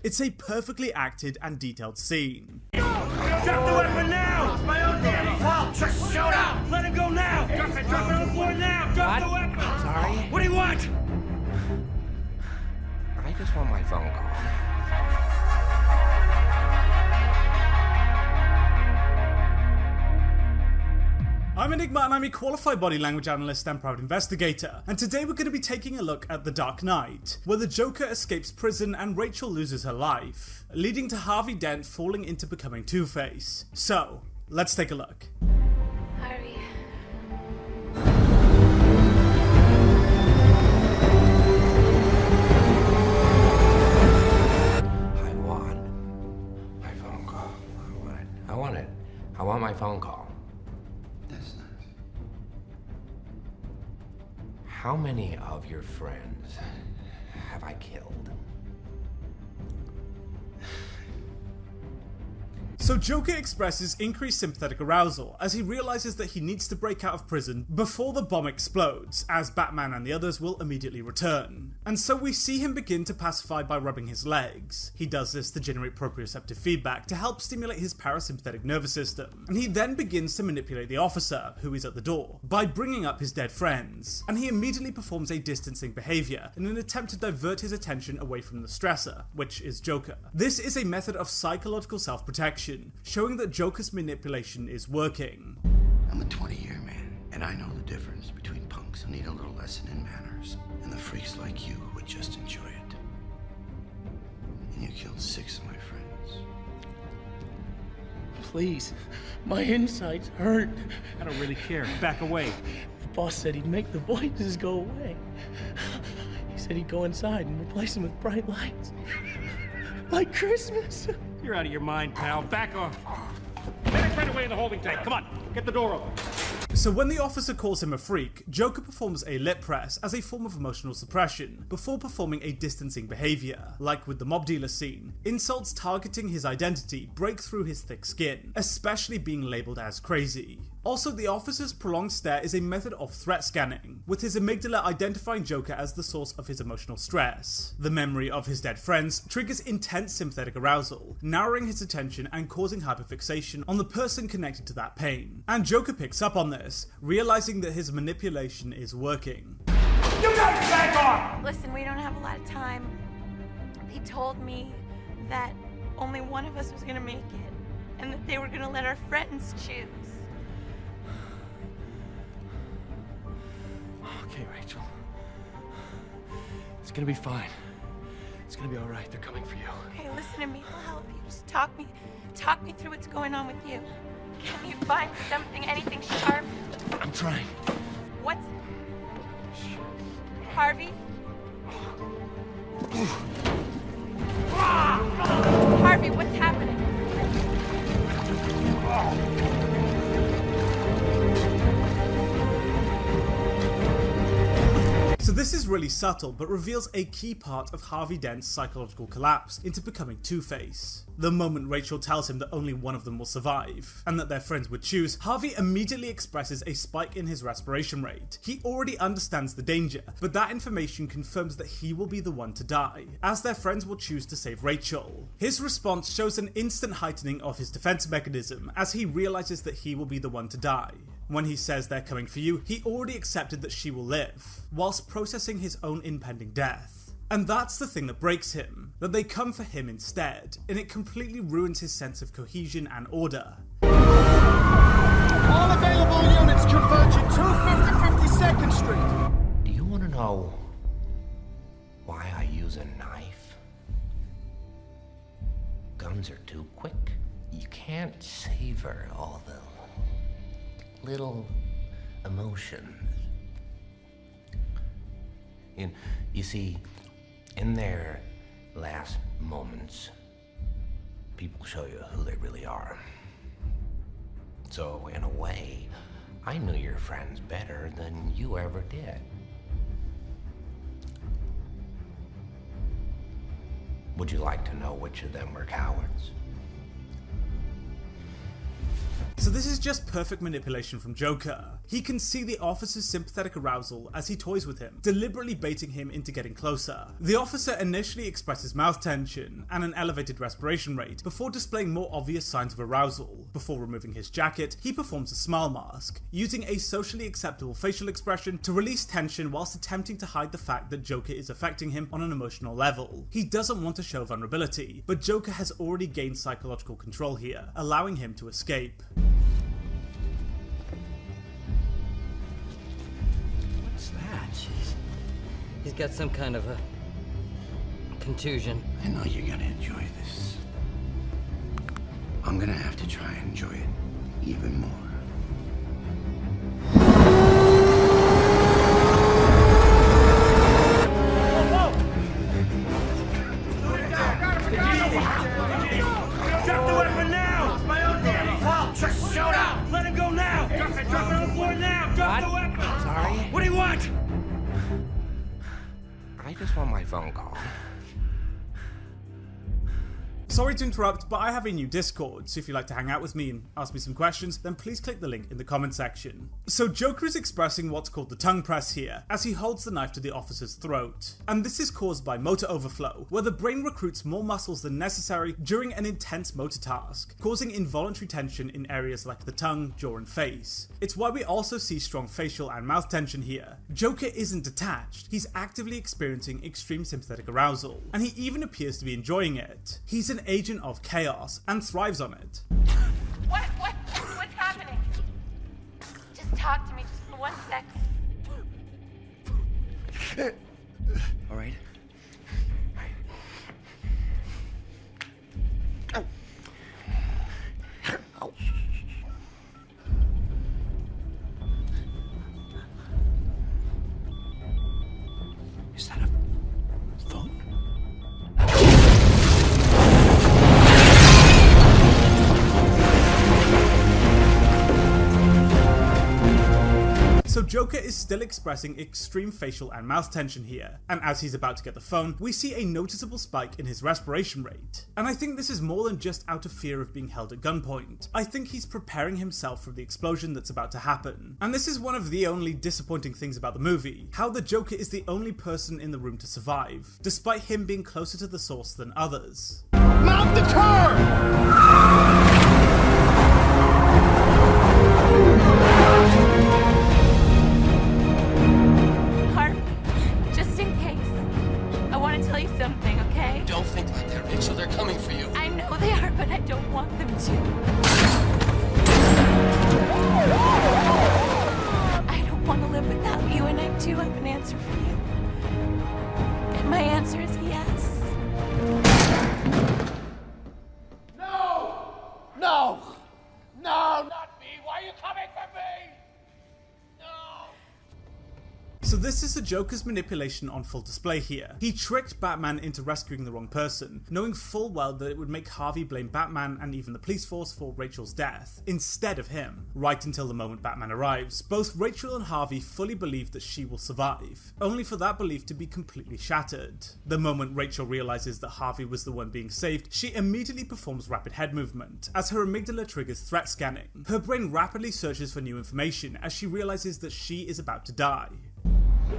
It's a perfectly acted and detailed scene. Drop the weapon now! It's my own damn fault! Just shut up! Let him go now! Drop it on the floor now! Drop the weapon! Sorry? What do you want? I just want my phone call. I'm Enigma and I'm a qualified body language analyst and proud investigator, and today we're going to be taking a look at The Dark Knight, where the Joker escapes prison and Rachel loses her life, leading to Harvey Dent falling into becoming Two-Face. So, let's take a look. Harvey. I want my phone call. I want it. I want my phone call. That's nice. How many of your friends have I killed? So Joker expresses increased sympathetic arousal as he realizes that he needs to break out of prison before the bomb explodes, as Batman and the others will immediately return. And so we see him begin to pacify by rubbing his legs. He does this to generate proprioceptive feedback to help stimulate his parasympathetic nervous system. And he then begins to manipulate the officer, who is at the door, by bringing up his dead friends. And he immediately performs a distancing behavior in an attempt to divert his attention away from the stressor, which is Joker. This is a method of psychological self-protection, showing that Joker's manipulation is working. I'm a 20-year man, and I know the difference between punks who need a little lesson in manners and the freaks like you who would just enjoy it. And you killed 6 of my friends. Please, my insides hurt. I don't really care. Back away. The boss said he'd make the voices go away. He said he'd go inside and replace them with bright lights. Like Christmas. You're out of your mind, pal. Back off. Medic right away in the holding tank. Come on, get the door open. So when the officer calls him a freak, Joker performs a lip press as a form of emotional suppression before performing a distancing behavior. Like with the mob dealer scene, insults targeting his identity break through his thick skin, especially being labeled as crazy. Also, the officer's prolonged stare is a method of threat scanning, with his amygdala identifying Joker as the source of his emotional stress. The memory of his dead friends triggers intense sympathetic arousal, narrowing his attention and causing hyperfixation on the person connected to that pain. And Joker picks up on this, realizing that his manipulation is working. You guys back off! Listen, we don't have a lot of time. He told me that only one of us was gonna make it, and that they were gonna let our friends choose. Okay, Rachel. It's gonna be fine. It's gonna be all right. They're coming for you. Okay, listen to me. I'll help you. Just talk me through what's going on with you. Can you find something, anything sharp? I'm trying. What's... Harvey? Harvey, what's happening? So this is really subtle, but reveals a key part of Harvey Dent's psychological collapse into becoming Two-Face. The moment Rachel tells him that only one of them will survive, and that their friends would choose, Harvey immediately expresses a spike in his respiration rate. He already understands the danger, but that information confirms that he will be the one to die, as their friends will choose to save Rachel. His response shows an instant heightening of his defense mechanism, as he realizes that he will be the one to die. When he says they're coming for you, he already accepted that she will live, whilst processing his own impending death. And that's the thing that breaks him, that they come for him instead, and it completely ruins his sense of cohesion and order. All available units converging 250 52nd Street. Do you want to know why I use a knife? Guns are too quick. You can't savor all the little emotions. You see, in their last moments, people show you who they really are. So, in a way, I knew your friends better than you ever did. Would you like to know which of them were cowards? So this is just perfect manipulation from Joker. He can see the officer's sympathetic arousal as he toys with him, deliberately baiting him into getting closer. The officer initially expresses mouth tension and an elevated respiration rate before displaying more obvious signs of arousal. Before removing his jacket, he performs a smile mask, using a socially acceptable facial expression to release tension whilst attempting to hide the fact that Joker is affecting him on an emotional level. He doesn't want to show vulnerability, but Joker has already gained psychological control here, allowing him to escape. He's got some kind of a contusion. I know you're gonna enjoy this. I'm gonna have to try and enjoy it even more. Drop the weapon now! It's my own damn fault! Just shut up! Let him go now! Drop it on the floor now! Drop the weapon! Sorry? What do you want? I just want my phone call. Sorry to interrupt, but I have a new Discord, so if you'd like to hang out with me and ask me some questions, then please click the link in the comment section. So Joker is expressing what's called the tongue press here, as he holds the knife to the officer's throat. And this is caused by motor overflow, where the brain recruits more muscles than necessary during an intense motor task, causing involuntary tension in areas like the tongue, jaw and face. It's why we also see strong facial and mouth tension here. Joker isn't detached, he's actively experiencing extreme sympathetic arousal, and he even appears to be enjoying it. He's an agent of chaos and thrives on it. What's happening? Just talk to me just for 1 second. All right. Oh. Is that a phone? So Joker is still expressing extreme facial and mouth tension here, and as he's about to get the phone, we see a noticeable spike in his respiration rate. And I think this is more than just out of fear of being held at gunpoint. I think he's preparing himself for the explosion that's about to happen. And this is one of the only disappointing things about the movie, how the Joker is the only person in the room to survive, despite him being closer to the source than others. Mount the car! Harvey, just in case, I want to tell you something, okay? Don't think like that, Rachel. They're coming for you. I know they are, but I don't want them to. I don't want to live without you, and I do have an answer for you. And my answer is yes. No! No, not me! Why are you coming for me? So this is the Joker's manipulation on full display here. He tricked Batman into rescuing the wrong person, knowing full well that it would make Harvey blame Batman and even the police force for Rachel's death, instead of him. Right until the moment Batman arrives, both Rachel and Harvey fully believe that she will survive, only for that belief to be completely shattered. The moment Rachel realizes that Harvey was the one being saved, she immediately performs rapid head movement, as her amygdala triggers threat scanning. Her brain rapidly searches for new information as she realizes that she is about to die.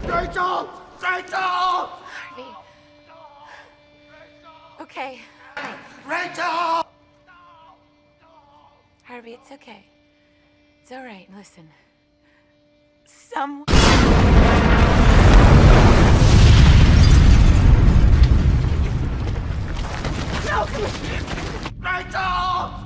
Rachel! Rachel! Harvey. Okay. Rachel! Harvey, it's okay. It's all right. Listen. Someone... No! Rachel!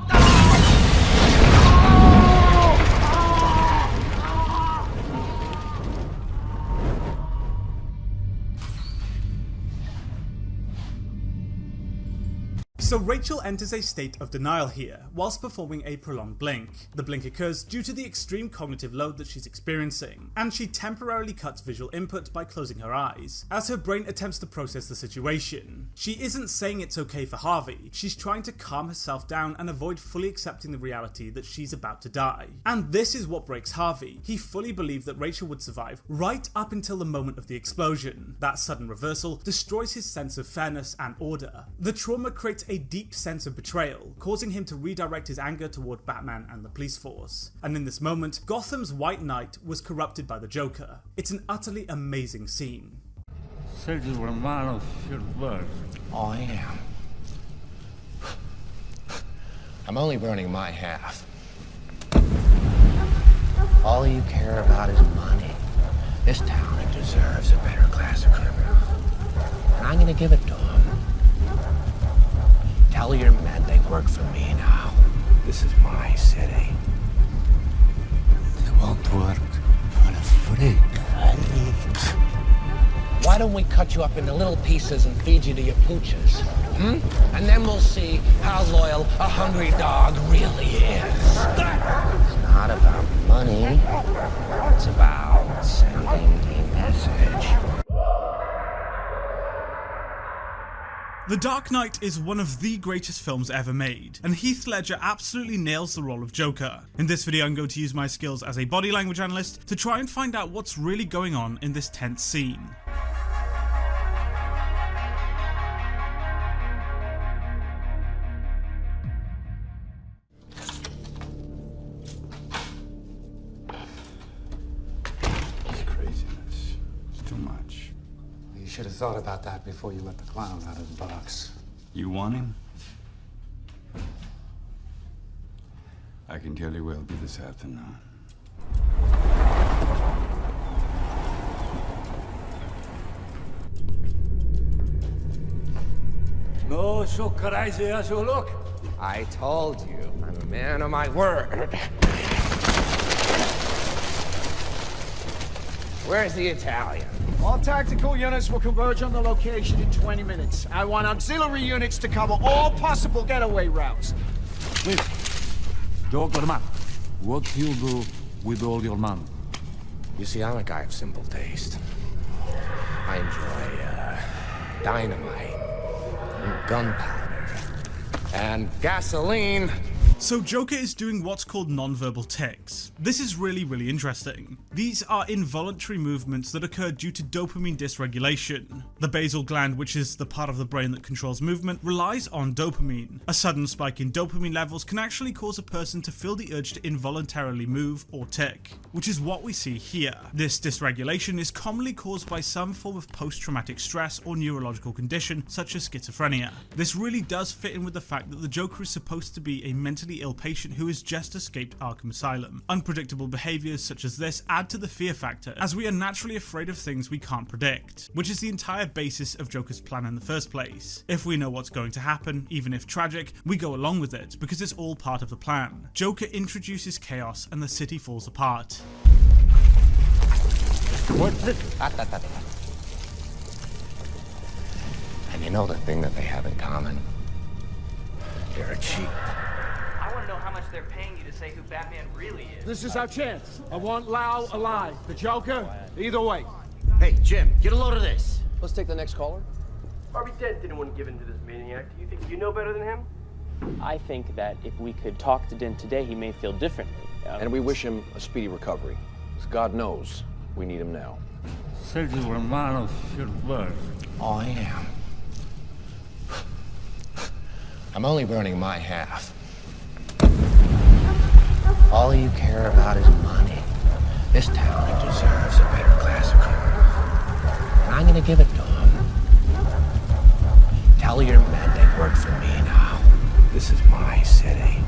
So Rachel enters a state of denial here, whilst performing a prolonged blink. The blink occurs due to the extreme cognitive load that she's experiencing, and she temporarily cuts visual input by closing her eyes, as her brain attempts to process the situation. She isn't saying it's okay for Harvey, she's trying to calm herself down and avoid fully accepting the reality that she's about to die. And this is what breaks Harvey. He fully believed that Rachel would survive right up until the moment of the explosion. That sudden reversal destroys his sense of fairness and order. The trauma creates a deep sense of betrayal, causing him to redirect his anger toward Batman and the police force. And in this moment, Gotham's White Knight was corrupted by the Joker. It's an utterly amazing scene. Sergio Romano, your blood. Oh, I am. I'm only burning my half. All you care about is money. This town deserves a better class of criminal. And I'm gonna give it to them. Tell your men they work for me now. This is my city. They won't work for a freak. Why don't we cut you up into little pieces and feed you to your pooches? And then we'll see how loyal a hungry dog really is. It's not about money. It's about sending a message. The Dark Knight is one of the greatest films ever made, and Heath Ledger absolutely nails the role of Joker. In this video I'm going to use my skills as a body language analyst to try and find out what's really going on in this tense scene. It's craziness. It's too much. You should have thought about that before you let the clown out of the box. You want him? I can tell you where he'll be this afternoon. No so crazy as you look. I told you, I'm a man of my word. Where's the Italian? All tactical units will converge on the location in 20 minutes. I want auxiliary units to cover all possible getaway routes. Wait. Joker man, what do you do with all your money? You see, I'm a guy of simple taste. I enjoy, dynamite, and gunpowder, and gasoline, So Joker is doing what's called non-verbal tics. This is really interesting. These are involuntary movements that occur due to dopamine dysregulation. The basal gland, which is the part of the brain that controls movement, relies on dopamine. A sudden spike in dopamine levels can actually cause a person to feel the urge to involuntarily move or tic, which is what we see here. This dysregulation is commonly caused by some form of post-traumatic stress or neurological condition such as schizophrenia. This really does fit in with the fact that the Joker is supposed to be a mentally ill patient who has just escaped Arkham Asylum. Unpredictable behaviors such as this add to the fear factor, as we are naturally afraid of things we can't predict, which is the entire basis of Joker's plan in the first place. If we know what's going to happen, even if tragic, we go along with it because it's all part of the plan. Joker introduces chaos and the city falls apart. What's it? And you know the thing that they have in common? They're a cheat. I want to know how much they're paying you to say who Batman really is. This is our chance. I want Lau alive. The Joker, either way. Hey, Jim, get a load of this. Let's take the next caller. Harvey Dent didn't want to give in to this maniac. Do you think you know better than him? I think that if we could talk to Dent today, he may feel differently. And we wish him a speedy recovery. Because God knows we need him now. Oh, I am. I'm only burning my half. All you care about is money. This town deserves a better class of criminal. And I'm gonna give it to them. Tell your men they work for me now. This is my city.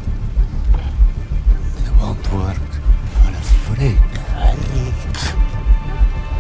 They won't work for a freak.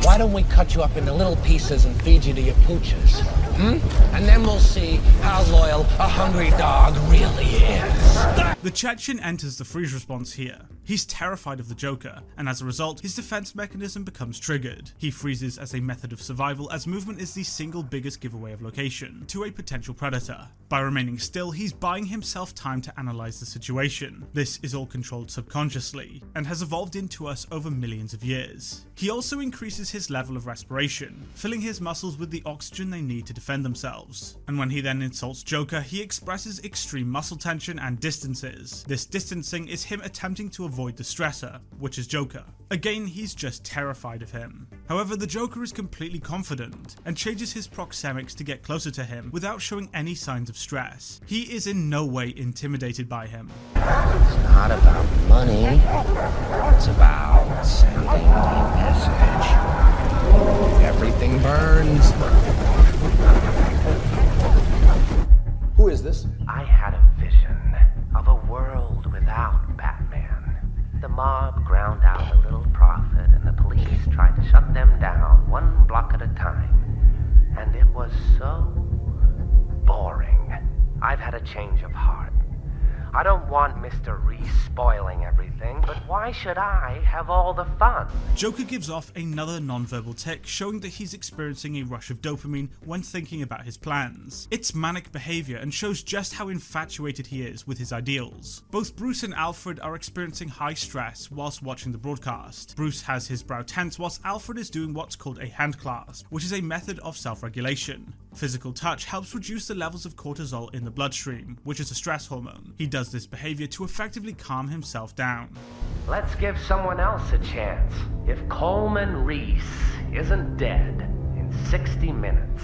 Why don't we cut you up into little pieces and feed you to your pooches? And then we'll see how loyal a hungry dog really is. The Chechen enters the freeze response here. He's terrified of the Joker, and as a result, his defense mechanism becomes triggered. He freezes as a method of survival, as movement is the single biggest giveaway of location to a potential predator. By remaining still, he's buying himself time to analyze the situation. This is all controlled subconsciously, and has evolved into us over millions of years. He also increases his level of respiration, filling his muscles with the oxygen they need to defend themselves. And when he then insults Joker, he expresses extreme muscle tension and distances. This distancing is him attempting to avoid the stressor, which is Joker. Again, he's just terrified of him. However, the Joker is completely confident and changes his proxemics to get closer to him without showing any signs of stress. He is in no way intimidated by him. It's not about money. It's about sending a message. Everything burns. Who is this? I had a vision of a world without Batman. The mob ground out the little prophet, and the police tried to shut them down one block at a time. And it was so boring. I've had a change of heart. I don't want Mr. Reese spoiling everything, but why should I have all the fun? Joker gives off another non-verbal tic, showing that he's experiencing a rush of dopamine when thinking about his plans. It's manic behavior and shows just how infatuated he is with his ideals. Both Bruce and Alfred are experiencing high stress whilst watching the broadcast. Bruce has his brow tense whilst Alfred is doing what's called a hand clasp, which is a method of self-regulation. Physical touch helps reduce the levels of cortisol in the bloodstream, which is a stress hormone. He does this behavior to effectively calm himself down. Let's give someone else a chance. If Coleman Reese isn't dead in 60 minutes,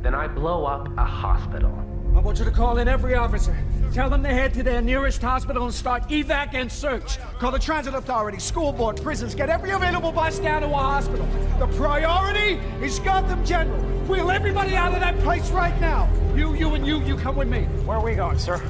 then I blow up a hospital. I want you to call in every officer. Tell them to head to their nearest hospital and start evac and search. Call the transit authority, school board, prisons. Get every available bus down to a hospital. The priority is Gotham General. Wheel everybody out of that place right now. You come with me. Where are we going, sir?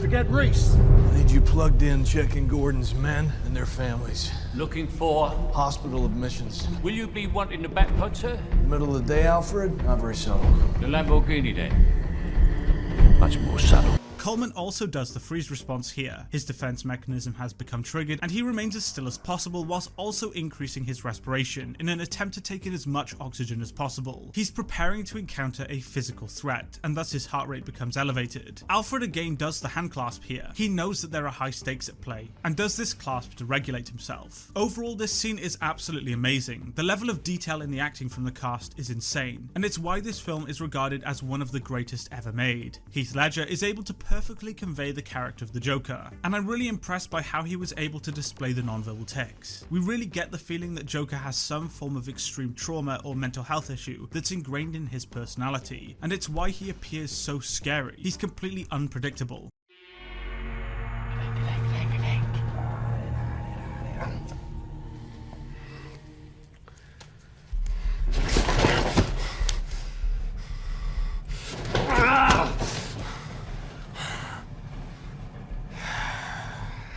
To get Reese. I need you plugged in checking Gordon's men and their families. Looking for? Hospital admissions. Will you be wanting the back put, sir? Middle of the day, Alfred? Not very subtle. The Lamborghini then. Much more subtle. Coleman also does the freeze response here. His defense mechanism has become triggered, and he remains as still as possible whilst also increasing his respiration in an attempt to take in as much oxygen as possible. He's preparing to encounter a physical threat, and thus his heart rate becomes elevated. Alfred again does the hand clasp here. He knows that there are high stakes at play, and does this clasp to regulate himself. Overall, this scene is absolutely amazing. The level of detail in the acting from the cast is insane, and it's why this film is regarded as one of the greatest ever made. Heath Ledger is able to perfectly convey the character of the Joker, and I'm really impressed by how he was able to display the non-verbal tics. We really get the feeling that Joker has some form of extreme trauma or mental health issue that's ingrained in his personality, and it's why he appears so scary. He's completely unpredictable.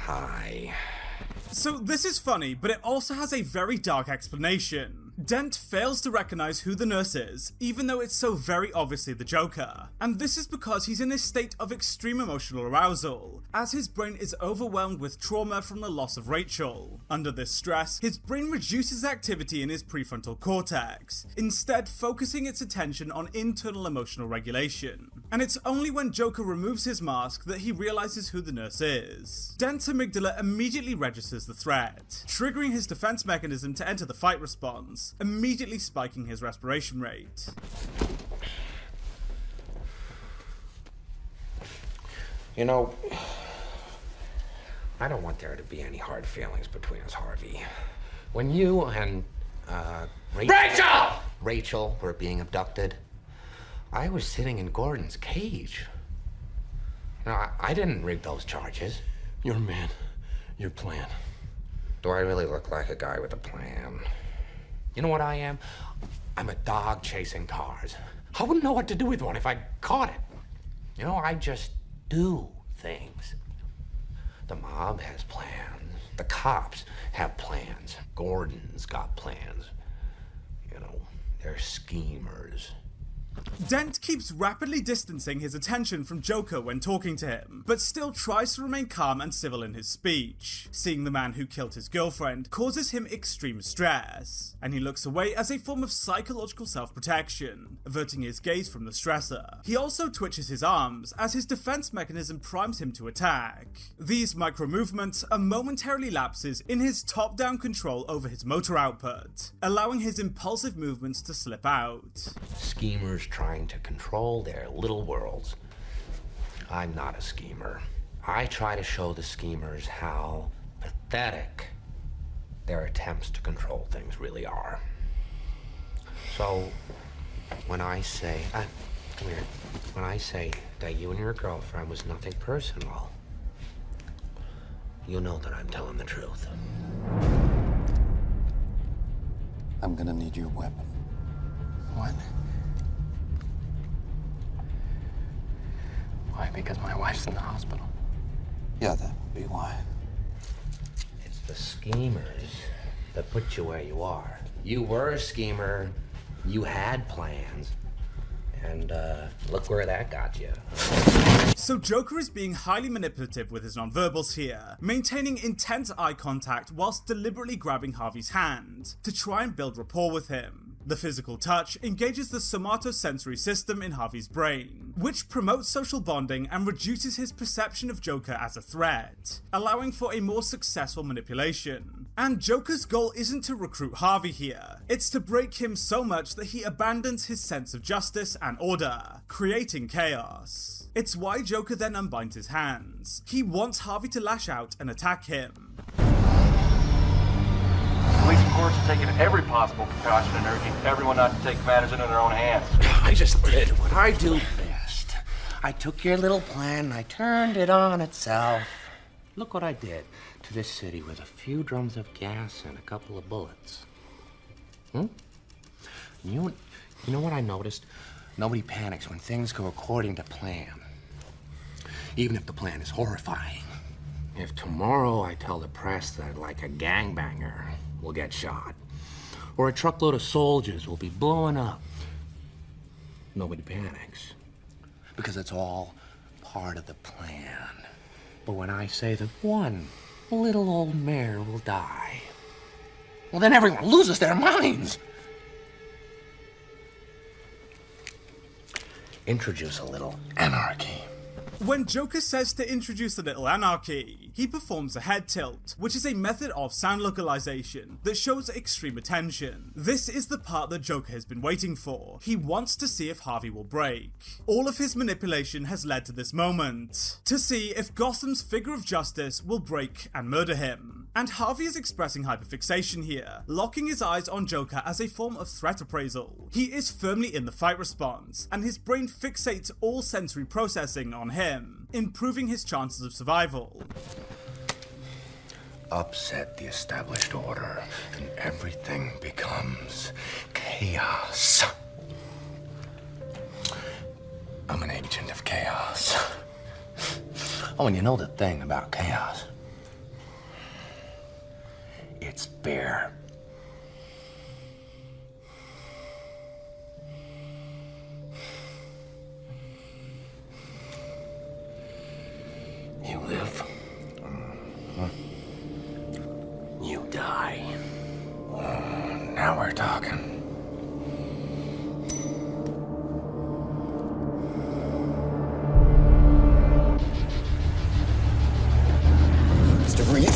Hi. So this is funny, but it also has a very dark explanation. Dent fails to recognize who the nurse is, even though it's so very obviously the Joker. And this is because he's in a state of extreme emotional arousal, as his brain is overwhelmed with trauma from the loss of Rachel. Under this stress, his brain reduces activity in his prefrontal cortex, instead focusing its attention on internal emotional regulation. And it's only when Joker removes his mask that he realizes who the nurse is. Dent's amygdala immediately registers the threat, triggering his defense mechanism to enter the fight response, immediately spiking his respiration rate. You know, I don't want there to be any hard feelings between us, Harvey. When you and, Rachel were being abducted, I was sitting in Gordon's cage. You know, I didn't rig those charges. Your man, your plan. Do I really look like a guy with a plan? You know what I am? I'm a dog chasing cars. I wouldn't know what to do with one if I caught it. You know, I just do things. The mob has plans. The cops have plans. Gordon's got plans. You know, they're schemers. Dent keeps rapidly distancing his attention from Joker when talking to him, but still tries to remain calm and civil in his speech. Seeing the man who killed his girlfriend causes him extreme stress, and he looks away as a form of psychological self-protection, averting his gaze from the stressor. He also twitches his arms as his defense mechanism primes him to attack. These micro-movements are momentarily lapses in his top-down control over his motor output, allowing his impulsive movements to slip out. Schemers trying to control their little worlds. I'm not a schemer. I try to show the schemers how pathetic their attempts to control things really are. So, when I say, come here, when I say that you and your girlfriend was nothing personal, you know that I'm telling the truth. I'm gonna need your weapon. What? Why? Because my wife's in the hospital. Yeah, that would be why. It's the schemers that put you where you are. You were a schemer, you had plans, and look where that got you. So Joker is being highly manipulative with his nonverbals here, maintaining intense eye contact whilst deliberately grabbing Harvey's hand to try and build rapport with him. The physical touch engages the somatosensory system in Harvey's brain, which promotes social bonding and reduces his perception of Joker as a threat, allowing for a more successful manipulation. And Joker's goal isn't to recruit Harvey here, it's to break him so much that he abandons his sense of justice and order, creating chaos. It's why Joker then unbinds his hands. He wants Harvey to lash out and attack him. Police and courts are taking every possible precaution and urging everyone not to take matters into their own hands. I just did what I do best. I took your little plan and I turned it on itself. Look what I did to this city with a few drums of gas and a couple of bullets. You know what I noticed? Nobody panics when things go according to plan. Even if the plan is horrifying. If tomorrow I tell the press that like a gangbanger will get shot, or a truckload of soldiers will be blowing up, nobody panics. Because it's all part of the plan. But when I say that one little old mare will die, well, then everyone loses their minds. Introduce a little anarchy. When Joker says to introduce a little anarchy, he performs a head tilt, which is a method of sound localization that shows extreme attention. This is the part that Joker has been waiting for. He wants to see if Harvey will break. All of his manipulation has led to this moment, to see if Gotham's figure of justice will break and murder him. And Harvey is expressing hyperfixation here, locking his eyes on Joker as a form of threat appraisal. He is firmly in the fight response, and his brain fixates all sensory processing on him, improving his chances of survival. Upset the established order, and everything becomes chaos. I'm an agent of chaos. Oh, and you know the thing about chaos? It's fear. You live. You die. Now we're talking. Mr. Rioux.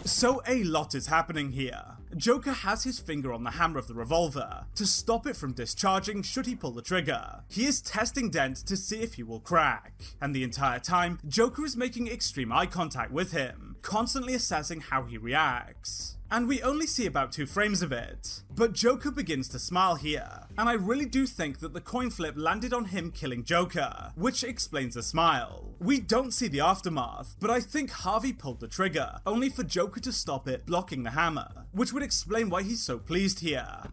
So a lot is happening here. Joker has his finger on the hammer of the revolver to stop it from discharging should he pull the trigger. He is testing Dent to see if he will crack, and the entire time, Joker is making extreme eye contact with him, constantly assessing how he reacts. And we only see about 2 frames of it. But Joker begins to smile here, and I really do think that the coin flip landed on him killing Joker, which explains the smile. We don't see the aftermath, but I think Harvey pulled the trigger, only for Joker to stop it, blocking the hammer, which would explain why he's so pleased here.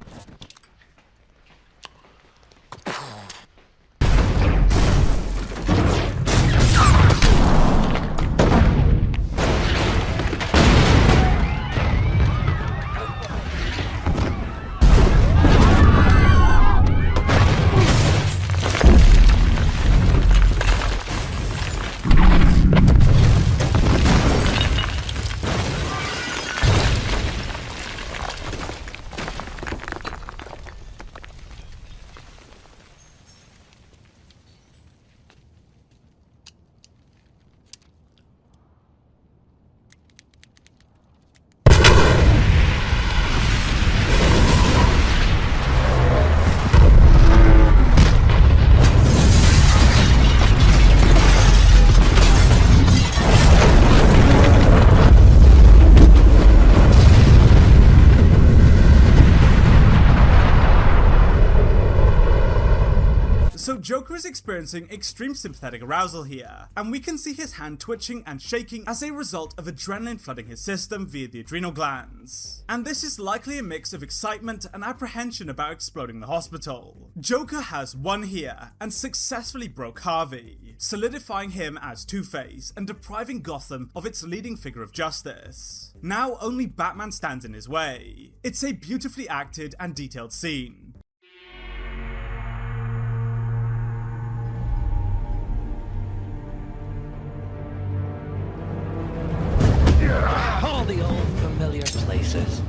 So Joker is experiencing extreme sympathetic arousal here, and we can see his hand twitching and shaking as a result of adrenaline flooding his system via the adrenal glands. And this is likely a mix of excitement and apprehension about exploding the hospital. Joker has won here and successfully broke Harvey, solidifying him as Two-Face and depriving Gotham of its leading figure of justice. Now only Batman stands in his way. It's a beautifully acted and detailed scene. All the old familiar places.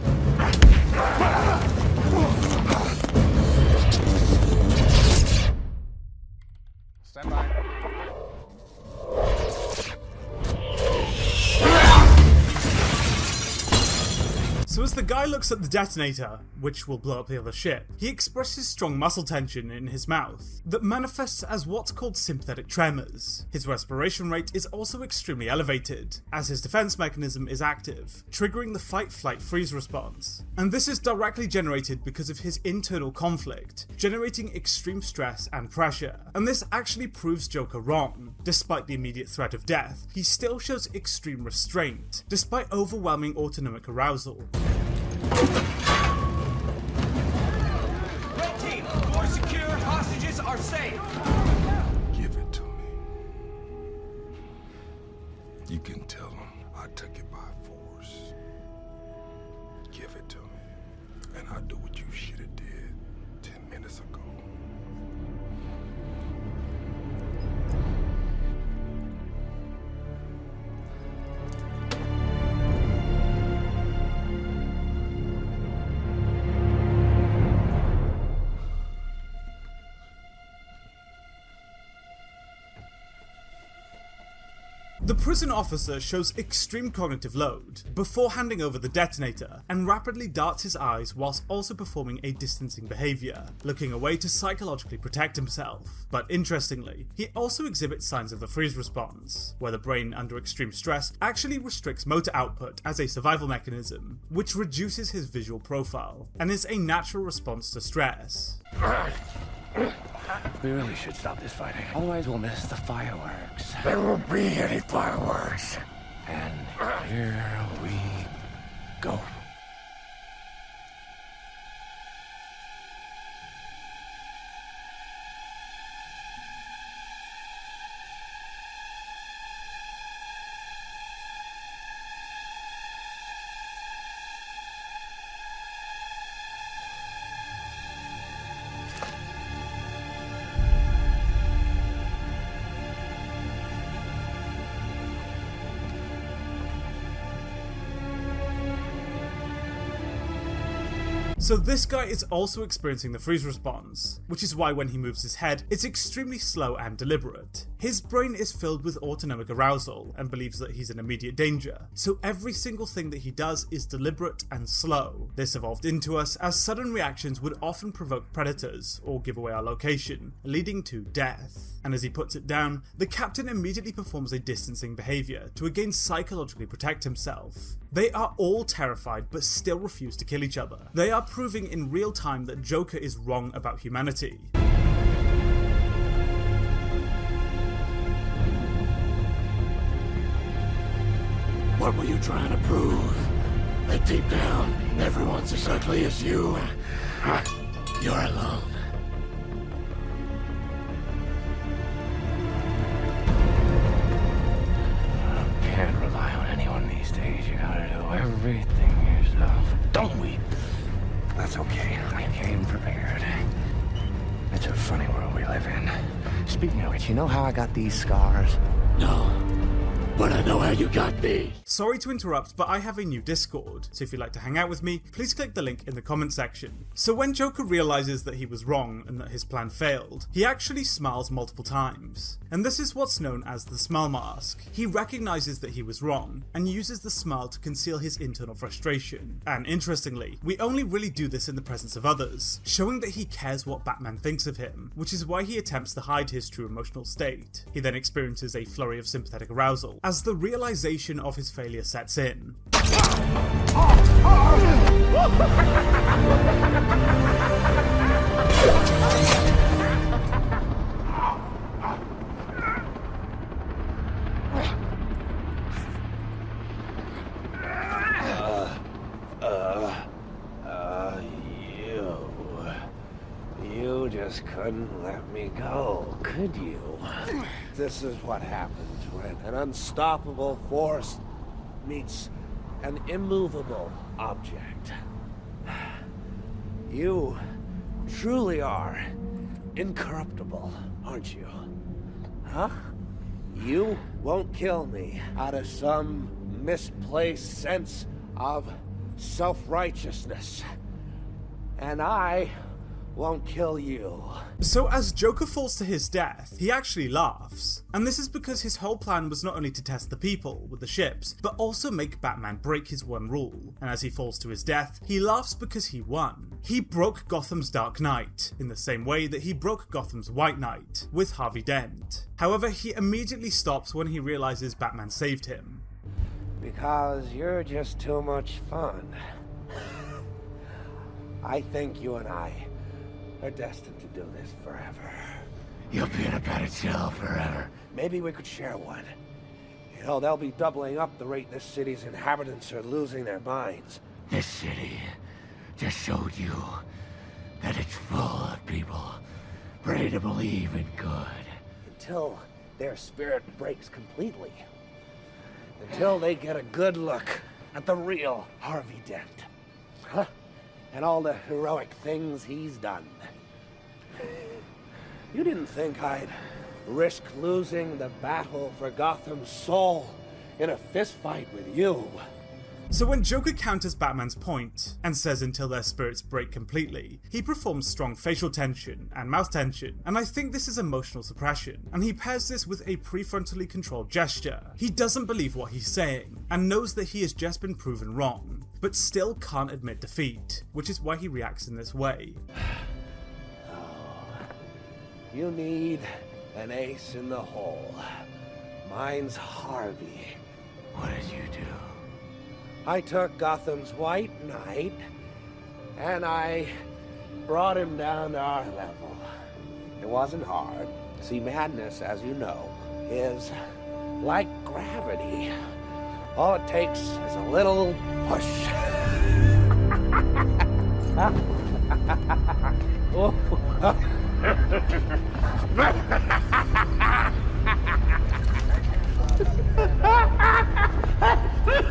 Stand by. So as the guy looks at the detonator, which will blow up the other ship, he expresses strong muscle tension in his mouth that manifests as what's called sympathetic tremors. His respiration rate is also extremely elevated, as his defense mechanism is active, triggering the fight-flight-freeze response. And this is directly generated because of his internal conflict, generating extreme stress and pressure. And this actually proves Joker wrong. Despite the immediate threat of death, he still shows extreme restraint, despite overwhelming autonomic arousal. Red team, doors secure, hostages are safe. Give it to me. You can tell them I took it by force. Give it to me, and I'll do what you should have did 10 minutes ago. The prison officer shows extreme cognitive load before handing over the detonator and rapidly darts his eyes whilst also performing a distancing behaviour, looking away to psychologically protect himself. But interestingly, he also exhibits signs of the freeze response, where the brain under extreme stress actually restricts motor output as a survival mechanism, which reduces his visual profile and is a natural response to stress. We really should stop this fighting, otherwise we'll miss the fireworks. There won't be any fireworks. And here we go. So this guy is also experiencing the freeze response, which is why when he moves his head, it's extremely slow and deliberate. His brain is filled with autonomic arousal and believes that he's in immediate danger, so every single thing that he does is deliberate and slow. This evolved into us as sudden reactions would often provoke predators or give away our location, leading to death. And as he puts it down, the captain immediately performs a distancing behaviour to again psychologically protect himself. They are all terrified but still refuse to kill each other. They are proving in real time that Joker is wrong about humanity. What were you trying to prove? That deep down, everyone's as ugly as you. You're alone. Can't rely on anyone these days. You gotta do everything yourself. Don't we? That's okay. I came prepared. It's a funny world we live in. Speaking of which, you know how I got these scars? No. But I know how you got me. Sorry to interrupt, but I have a new Discord, so if you'd like to hang out with me, please click the link in the comment section. So when Joker realizes that he was wrong and that his plan failed, he actually smiles multiple times. And this is what's known as the smile mask. He recognizes that he was wrong and uses the smile to conceal his internal frustration. And interestingly, we only really do this in the presence of others, showing that he cares what Batman thinks of him, which is why he attempts to hide his true emotional state. He then experiences a flurry of sympathetic arousal as the realization of his failure sets in. You just couldn't let me go, could you? This is what happens when an unstoppable force meets an immovable object. You truly are incorruptible, aren't you? Huh? You won't kill me out of some misplaced sense of self-righteousness. And I won't kill you. So as Joker falls to his death, he actually laughs. And this is because his whole plan was not only to test the people with the ships, but also make Batman break his one rule. And as he falls to his death, he laughs because he won. He broke Gotham's Dark Knight, in the same way that he broke Gotham's White Knight, with Harvey Dent. However, he immediately stops when he realizes Batman saved him. Because you're just too much fun. I think you and I are destined to do this forever. You'll be in a padded cell forever. Maybe we could share one. You know, they'll be doubling up the rate this city's inhabitants are losing their minds. This city just showed you that it's full of people ready to believe in good. Until their spirit breaks completely. Until they get a good look at the real Harvey Dent. Huh? And all the heroic things he's done. You didn't think I'd risk losing the battle for Gotham's soul in a fistfight with you. So when Joker counters Batman's point and says until their spirits break completely, he performs strong facial tension and mouth tension, and I think this is emotional suppression, and he pairs this with a prefrontally controlled gesture. He doesn't believe what he's saying, and knows that he has just been proven wrong, but still can't admit defeat, which is why he reacts in this way. You need an ace in the hole. Mine's Harvey. What did you do? I took Gotham's White Knight, and I brought him down to our level. It wasn't hard. See, madness, as you know, is like gravity. All it takes is a little push.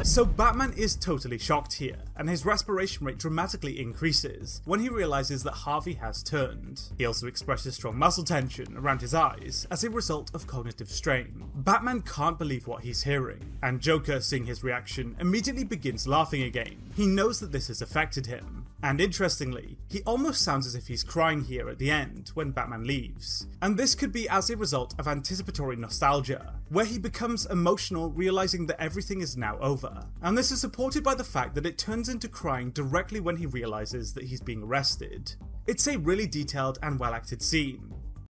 So Batman is totally shocked here, and his respiration rate dramatically increases when he realizes that Harvey has turned. He also expresses strong muscle tension around his eyes as a result of cognitive strain. Batman can't believe what he's hearing, and Joker, seeing his reaction, immediately begins laughing again. He knows that this has affected him. And interestingly, he almost sounds as if he's crying here at the end when Batman leaves. And this could be as a result of anticipatory nostalgia, where he becomes emotional realizing that everything is now over. And this is supported by the fact that it turns into crying directly when he realizes that he's being arrested. It's a really detailed and well acted scene,